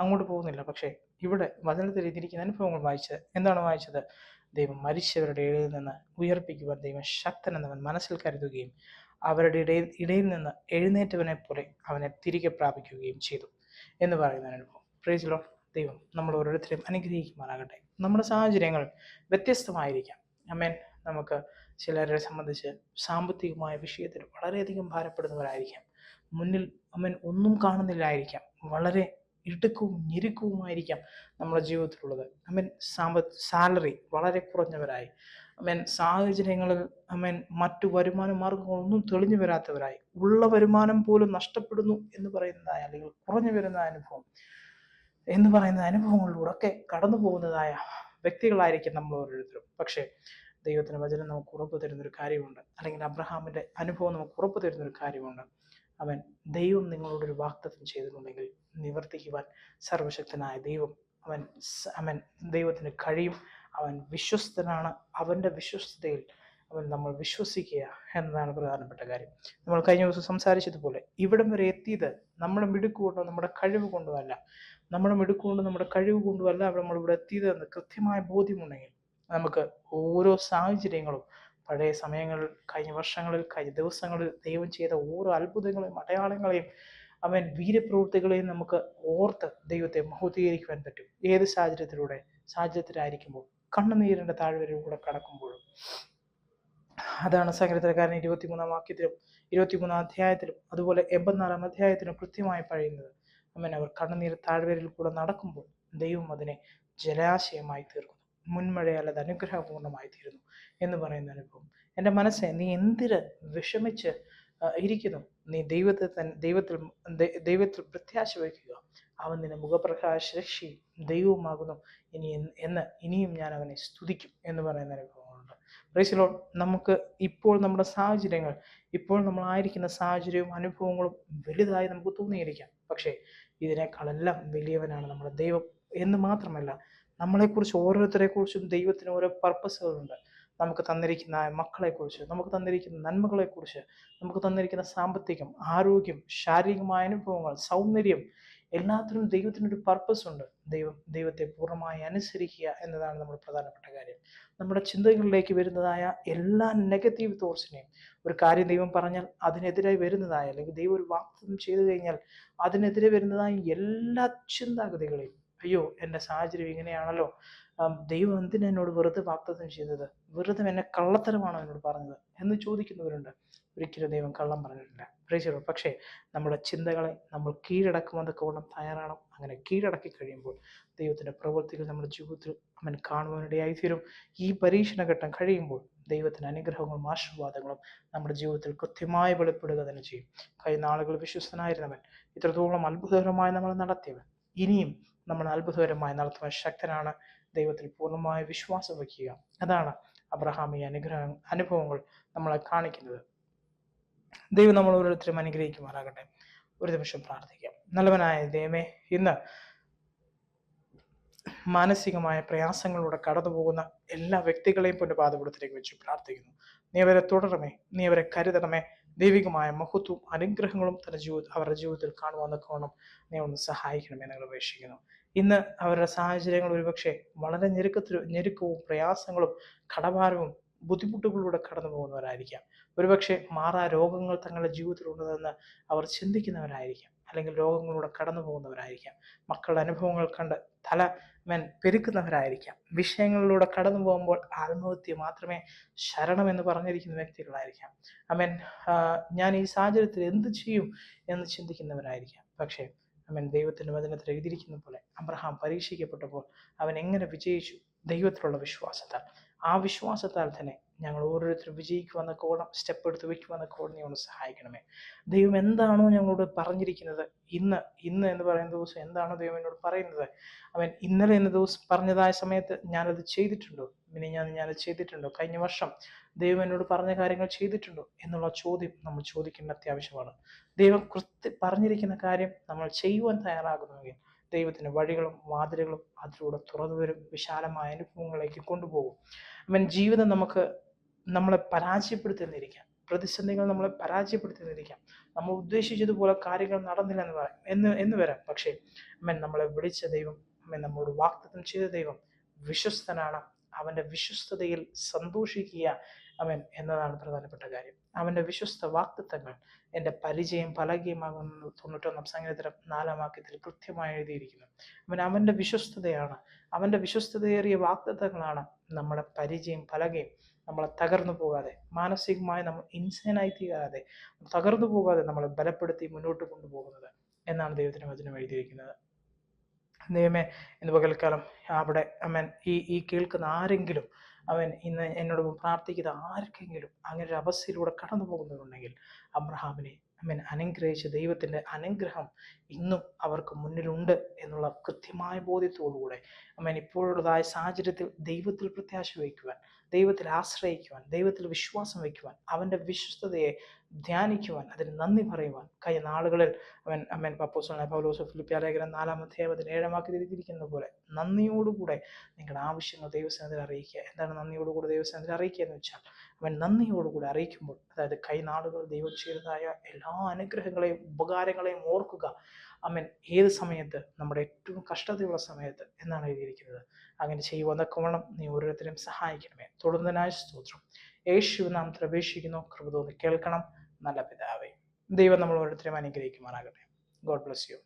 അങ്ങോട്ട് പോകുന്നില്ല. പക്ഷേ ഇവിടെ വചനത്തിൽ എഴുതിയിരിക്കുന്ന അനുഭവങ്ങൾ എന്താണ് വായിച്ചത്? ദൈവം മരിച്ചവരുടെ ഇടയിൽ നിന്ന് ഉയർപ്പിക്കുവാൻ ദൈവം ശക്തനെന്നവൻ മനസ്സിൽ കരുതുകയും അവരുടെ ഇടയിൽ നിന്ന് എഴുന്നേറ്റവനെ പോലെ അവനെ തിരികെ പ്രാപിക്കുകയും ചെയ്തു എന്ന് പറയുന്ന അനുഭവം. Price the Lord. ദൈവം നമ്മൾ ഓരോരുത്തരെയും അനുഗ്രഹിക്കുമാറാകട്ടെ. നമ്മുടെ സാഹചര്യങ്ങൾ വ്യത്യസ്തമായിരിക്കാം. ആമേൻ. നമുക്ക് ചിലരെ സംബന്ധിച്ച് സാമ്പത്തികമായ വിഷയത്തിൽ വളരെയധികം ഭാരപ്പെടുന്നവരായിരിക്കാം. മുന്നിൽ ഒന്നും കാണുന്നില്ലായിരിക്കാം. വളരെ ഇടുക്കവും ഞെരുക്കവുമായിരിക്കാം നമ്മുടെ ജീവിതത്തിലുള്ളത്. സാലറി വളരെ കുറഞ്ഞവരായി, സാഹചര്യങ്ങളിൽ മറ്റു വരുമാന മാർഗങ്ങളൊന്നും തെളിഞ്ഞു വരാത്തവരായി, ഉള്ള വരുമാനം പോലും നഷ്ടപ്പെടുന്നു എന്ന് പറയുന്നതായ, അല്ലെങ്കിൽ കുറഞ്ഞു വരുന്ന അനുഭവം എന്ന് പറയുന്ന അനുഭവങ്ങളിലൂടെ ഒക്കെ കടന്നു പോകുന്നതായ വ്യക്തികളായിരിക്കും നമ്മൾ ഓരോരുത്തരും. പക്ഷേ ദൈവത്തിന് വചനം നമുക്ക് ഉറപ്പ് തരുന്നൊരു കാര്യമുണ്ട്, അല്ലെങ്കിൽ അബ്രഹാമിന്റെ അനുഭവം നമുക്ക് ഉറപ്പ് തരുന്നൊരു കാര്യമുണ്ട്. ദൈവം നിങ്ങളോടൊരു വാഗ്ദത്തം ചെയ്തിട്ടുണ്ടെങ്കിൽ നിവർത്തിക്കുവാൻ സർവശക്തനായ ദൈവം ദൈവത്തിന് കഴിയും. അവൻ വിശ്വസ്തനാണ്. അവൻ്റെ വിശ്വസ്തതയിൽ നമ്മൾ വിശ്വസിക്കുക എന്നതാണ് പ്രധാനപ്പെട്ട കാര്യം. നമ്മൾ കഴിഞ്ഞ ദിവസം സംസാരിച്ചതുപോലെ ഇവിടം വരെ എത്തിയത് നമ്മുടെ മിടുക്കുകൊണ്ടോ നമ്മുടെ കഴിവ് കൊണ്ടോ അല്ല. നമ്മുടെ മിടുക്കുകൊണ്ടോ നമ്മുടെ കഴിവ് കൊണ്ടോ അല്ല നമ്മൾ ഇവിടെ എത്തിയത് എന്ന് കൃത്യമായ ബോധ്യമുണ്ടെങ്കിൽ നമുക്ക് ഓരോ സാഹചര്യങ്ങളും, പഴയ സമയങ്ങളിൽ, കഴിഞ്ഞ വർഷങ്ങളിൽ, കഴിഞ്ഞ ദിവസങ്ങളിൽ ദൈവം ചെയ്ത ഓരോ അത്ഭുതങ്ങളെയും അടയാളങ്ങളെയും വീരപ്രവൃത്തികളെയും നമുക്ക് ഓർത്ത് ദൈവത്തെ മഹത്വീകരിക്കുവാൻ പറ്റും. ഏത് സാഹചര്യത്തിലായിരിക്കുമ്പോൾ, കണ്ണുനീരിന്റെ താഴ്വരയിലൂടെ കടക്കുമ്പോഴും. അതാണ് സങ്കീർത്തനക്കാരൻ 23-ാം വാക്യത്തിലും 23-ാം അധ്യായത്തിലും അതുപോലെ 84-ാം അധ്യായത്തിലും കൃത്യമായി പറയുന്നത്. അവർ കണ്ണുനീർ താഴ്വരയിൽ കൂടെ നടക്കുമ്പോൾ ദൈവം അതിനെ ജലാശയമായി തീർക്കുന്നു, മുൻമഴയാൽ അത് അനുഗ്രഹപൂർണ്ണമായി തീരുന്നു എന്ന് പറയുന്ന അനുഭവം. എൻ്റെ മനസ്സെ, നീ എന്തിന് വിഷമിച്ച് ഇരിക്കുന്നു? നീ ദൈവത്തിൽ പ്രത്യാശ വയ്ക്കുക. അവൻ നിന്റെ മുഖപ്രകാശ രക്ഷയും ദൈവവുമാകുന്നു. ഇനിയും ഞാൻ അവനെ സ്തുതിക്കും എന്ന് പറയുന്ന അനുഭവങ്ങളുണ്ട്. Praise the lord. നമുക്ക് ഇപ്പോൾ നമ്മുടെ സാഹചര്യങ്ങൾ, ഇപ്പോൾ നമ്മളായിരിക്കുന്ന സാഹചര്യവും അനുഭവങ്ങളും വലുതായി നമുക്ക് തോന്നിയിരിക്കാം. പക്ഷേ ഇതിനേക്കാളെല്ലാം വലിയവനാണ് നമ്മുടെ ദൈവം എന്ന് മാത്രമല്ല, നമ്മളെക്കുറിച്ച് ഓരോരുത്തരെക്കുറിച്ചും ദൈവത്തിന് ഓരോ പർപ്പസുകളുണ്ട്. നമുക്ക് തന്നിരിക്കുന്ന മക്കളെക്കുറിച്ച്, നമുക്ക് തന്നിരിക്കുന്ന നന്മകളെക്കുറിച്ച്, നമുക്ക് തന്നിരിക്കുന്ന സാമ്പത്തികം, ആരോഗ്യം, ശാരീരികമായ അനുഭവങ്ങൾ, സൗന്ദര്യം, എല്ലാത്തിനും ദൈവത്തിനൊരു പർപ്പസ് ഉണ്ട്. ദൈവത്തെ പൂർണ്ണമായി അനുസരിക്കുക എന്നതാണ് നമ്മുടെ പ്രധാനപ്പെട്ട കാര്യം. നമ്മുടെ ചിന്തകളിലേക്ക് വരുന്നതായ എല്ലാ നെഗറ്റീവ് തോട്ട്സിനെയും, ഒരു കാര്യം ദൈവം പറഞ്ഞാൽ അതിനെതിരായി വരുന്നതായ, അല്ലെങ്കിൽ ദൈവം ഒരു വാഗ്ദത്തം ചെയ്തു കഴിഞ്ഞാൽ അതിനെതിരെ വരുന്നതായ എല്ലാ ചിന്താഗതികളെയും, അയ്യോ എൻ്റെ സാഹചര്യം ഇങ്ങനെയാണല്ലോ, ദൈവം എന്തിനാ എന്നോട് വെറുതെ വാഗ്ദത്തം ചെയ്തത്, വെറുതെ എന്നെ കള്ളത്തരമാണോ എന്നോട് പറഞ്ഞത് എന്ന് ചോദിക്കുന്നവരുണ്ട്. ഒരിക്കലും ദൈവം കള്ളം പറഞ്ഞിട്ടില്ല. പ്രൈസ്. പക്ഷേ നമ്മുടെ ചിന്തകളെ നമ്മൾ കീഴടക്കുമെന്നൊക്കെ വേണം തയ്യാറാണ്. അങ്ങനെ കീഴടക്കി കഴിയുമ്പോൾ ദൈവത്തിൻ്റെ പ്രവൃത്തികൾ നമ്മുടെ ജീവിതത്തിൽ കാണുവാനിടയായി തീരും. ഈ പരീക്ഷണഘട്ടം കഴിയുമ്പോൾ ദൈവത്തിൻ്റെ അനുഗ്രഹങ്ങളും ആശീർവാദങ്ങളും നമ്മുടെ ജീവിതത്തിൽ കൃത്യമായി വെളിപ്പെടുക തന്നെ ചെയ്യും. കഴിഞ്ഞ നാളുകൾ വിശ്വസ്തനായിരുന്നവൻ, ഇത്രത്തോളം അത്ഭുതകരമായി നമ്മൾ നടത്തിയവൻ, ഇനിയും നമ്മൾ അത്ഭുതകരമായി നടത്തുവാൻ ശക്തനാണ്. ദൈവത്തിൽ പൂർണ്ണമായ വിശ്വാസം വയ്ക്കുക. അതാണ് അബ്രഹാമി അനുഭവങ്ങൾ നമ്മളെ കാണിക്കുന്നത്. ദൈവം നമ്മൾ ഓരോരുത്തരും അനുഗ്രഹിക്കുമാറാകട്ടെ. ഒരു നിമിഷം പ്രാർത്ഥിക്കാം. നല്ലവനായ ദൈവമേ, ഇന്ന് മാനസികമായ പ്രയാസങ്ങളിലൂടെ കടന്നു പോകുന്ന എല്ലാ വ്യക്തികളെയും പാദപീഠത്തിലേക്ക് വെച്ച് പ്രാർത്ഥിക്കുന്നു. നീ അവരെ തുടരണമേ, നീ അവരെ കരുതണമേ. ദൈവികമായ മഹത്വവും അനുഗ്രഹങ്ങളും അവരുടെ ജീവിതത്തിൽ കാണുവാൻ തക്കവണ്ണം നീ ഒന്ന് സഹായിക്കണമേ എന്ന് അപേക്ഷിക്കുന്നു. ഇന്ന് അവരുടെ സാഹചര്യങ്ങൾ ഒരുപക്ഷെ വളരെ ഞെരുക്കവും പ്രയാസങ്ങളും കടഭാരവും ബുദ്ധിമുട്ടുകളിലൂടെ കടന്നു പോകുന്നവരായിരിക്കാം. ഒരുപക്ഷെ മാറാ രോഗങ്ങൾ തങ്ങളുടെ ജീവിതത്തിലുള്ളതെന്ന് അവർ ചിന്തിക്കുന്നവരായിരിക്കാം, അല്ലെങ്കിൽ രോഗങ്ങളിലൂടെ കടന്നു പോകുന്നവരായിരിക്കാം. മക്കളുടെ അനുഭവങ്ങൾ കണ്ട് പെരുക്കുന്നവരായിരിക്കാം. വിഷയങ്ങളിലൂടെ കടന്നു പോകുമ്പോൾ ആത്മഹത്യ മാത്രമേ ശരണമെന്ന് പറഞ്ഞിരിക്കുന്ന വ്യക്തികളായിരിക്കാം. ഞാൻ ഈ സാഹചര്യത്തിൽ എന്ത് ചെയ്യും എന്ന് ചിന്തിക്കുന്നവരായിരിക്കാം. പക്ഷേ ദൈവത്തിന്റെ വചനത്തിൽ എഴുതിയിരിക്കുന്ന പോലെ അബ്രഹാം പരീക്ഷിക്കപ്പെട്ടപ്പോൾ അവൻ എങ്ങനെ വിജയിച്ചു? ദൈവത്തിലുള്ള വിശ്വാസത്താൽ. ആ വിശ്വാസത്താൽ തന്നെ ഞങ്ങൾ ഓരോരുത്തരും വിജയിക്കുവാന്ന കോണം സ്റ്റെപ്പ് എടുത്ത് വയ്ക്കുവാന്ന കോണം നീ ഒന്ന് സഹായിക്കണമേ. ദൈവം എന്താണോ ഞങ്ങളോട് പറഞ്ഞിരിക്കുന്നത്, ഇന്ന് എന്ന് പറയുന്ന ദിവസം എന്താണോ ദൈവം എന്നോട് പറയുന്നത്, ഇന്നലെ എന്ന ദിവസം പറഞ്ഞതായ സമയത്ത് ഞാനത് ചെയ്തിട്ടുണ്ടോ? ഞാനത് ചെയ്തിട്ടുണ്ടോ? കഴിഞ്ഞ വർഷം ദൈവം എന്നോട് പറഞ്ഞ കാര്യങ്ങൾ ചെയ്തിട്ടുണ്ടോ എന്നുള്ള ചോദ്യം നമ്മൾ ചോദിക്കേണ്ട അത്യാവശ്യമാണ്. ദൈവം പറഞ്ഞിരിക്കുന്ന കാര്യം നമ്മൾ ചെയ്യുവാൻ തയ്യാറാകുന്നുവെങ്കിൽ ദൈവത്തിന് വഴികളും വാതിലുകളും അതിലൂടെ തുറന്നു വരും, വിശാലമായ അനുഭവങ്ങളിലേക്ക് കൊണ്ടുപോകും. ജീവിതം നമ്മളെ പരാജയപ്പെടുത്തുന്നിരിക്കാം, പ്രതിസന്ധികൾ നമ്മളെ പരാജയപ്പെടുത്തുന്നിരിക്കാം, നമ്മൾ ഉദ്ദേശിച്ചതുപോലെ കാര്യങ്ങൾ നടന്നില്ല എന്ന് വരാം. പക്ഷേ നമ്മളെ വിളിച്ച ദൈവം, നമ്മളോട് വാഗ്ദത്തം ചെയ്ത ദൈവം വിശ്വസ്തനാണ്. അവന്റെ വിശ്വസ്തതയിൽ സന്തോഷിക്കുക എന്നതാണ് പ്രധാനപ്പെട്ട കാര്യം. അവന്റെ വിശ്വസ്ത വാഗ്ദത്തങ്ങൾ എൻ്റെ പരിചയം പലകയുമാകുന്നു 91 സങ്കീർത്തനം 4 വാക്യത്തിൽ കൃത്യമായി എഴുതിയിരിക്കുന്നു. അവന്റെ വിശ്വസ്തതയാണ്, അവന്റെ വിശ്വസ്തതയേറിയ വാഗ്ദത്തങ്ങളാണ് നമ്മുടെ പരിചയം പലകയും. നമ്മളെ തകർന്നു പോകാതെ, മാനസികമായി നമ്മൾ ഇൻസൈനായി തീരാതെ, തകർന്നു പോകാതെ നമ്മളെ ബലപ്പെടുത്തി മുന്നോട്ട് കൊണ്ടുപോകുന്നത് എന്നാണ് ദൈവത്തിന് വചനം എഴുതിയിരിക്കുന്നത്. ദൈവമേ, ഇന്ന് പകൽക്കാലം അവിടെ ഈ കേൾക്കുന്ന ആരെങ്കിലും ഇന്ന് എന്നോട് പ്രാർത്ഥിക്കുന്ന ആർക്കെങ്കിലും അങ്ങനെ ഒരു അവസ്ഥയിലൂടെ കടന്നു പോകുന്നവരുണ്ടെങ്കിൽ അബ്രഹാമിനെ അനുഗ്രഹിച്ച ദൈവത്തിന്റെ അനുഗ്രഹം ഇന്നും അവർക്ക് മുന്നിലുണ്ട് എന്നുള്ള കൃത്യമായ ബോധ്യത്തോടുകൂടെ ഇപ്പോഴുള്ളതായ സാഹചര്യത്തിൽ ദൈവത്തിൽ പ്രത്യാശ വയ്ക്കുവാൻ, ദൈവത്തിൽ ആശ്രയിക്കുവാൻ, ദൈവത്തിൽ വിശ്വാസം വയ്ക്കുവാൻ, അവന്റെ വിശ്വസ്തതയെ ധ്യാനിക്കുവാൻ, അതിന് നന്ദി പറയുവാൻ കഴിഞ്ഞ നാളുകളിൽ അപ്പോസ്തലനായ പൗലോസ് ഫിലിപ്പിയർ ലേഖനം 4 അധ്യായം 7 തിരിച്ചിരിക്കുന്ന പോലെ നന്ദിയോടുകൂടെ നിങ്ങളുടെ ആവശ്യങ്ങൾ ദൈവസന്നിധിയിൽ അറിയിക്കുക. എന്താണ് നന്ദിയോടുകൂടെ ദൈവസന്നിധിയിൽ അറിയിക്കുക എന്ന് വെച്ചാൽ, നന്ദിയോടുകൂടെ അറിയിക്കുമ്പോൾ, അതായത് കൈനാളുകൾ ദൈവം ചെയ്തതായ എല്ലാ അനുഗ്രഹങ്ങളെയും ഉപകാരങ്ങളെയും ഓർക്കുക. ഏത് സമയത്ത്? നമ്മുടെ ഏറ്റവും കഷ്ടതയുള്ള സമയത്ത് എന്നാണ് എഴുതിയിരിക്കുന്നത്. അങ്ങനെ ചെയ്യുവാനൊക്കെ വേണം നീ ഓരോരുത്തരും സഹായിക്കണമേ. തുടർന്നതിനായ സ്തോത്രം. യേശുവിൻ നാമത്തിൽ അപേക്ഷിക്കുന്നു. കൃപ തോന്നി കേൾക്കണം നല്ല പിതാവേ. ദൈവം നമ്മൾ ഓരോരുത്തരും അനുഗ്രഹിക്കുമാറാകട്ടെ. God bless you.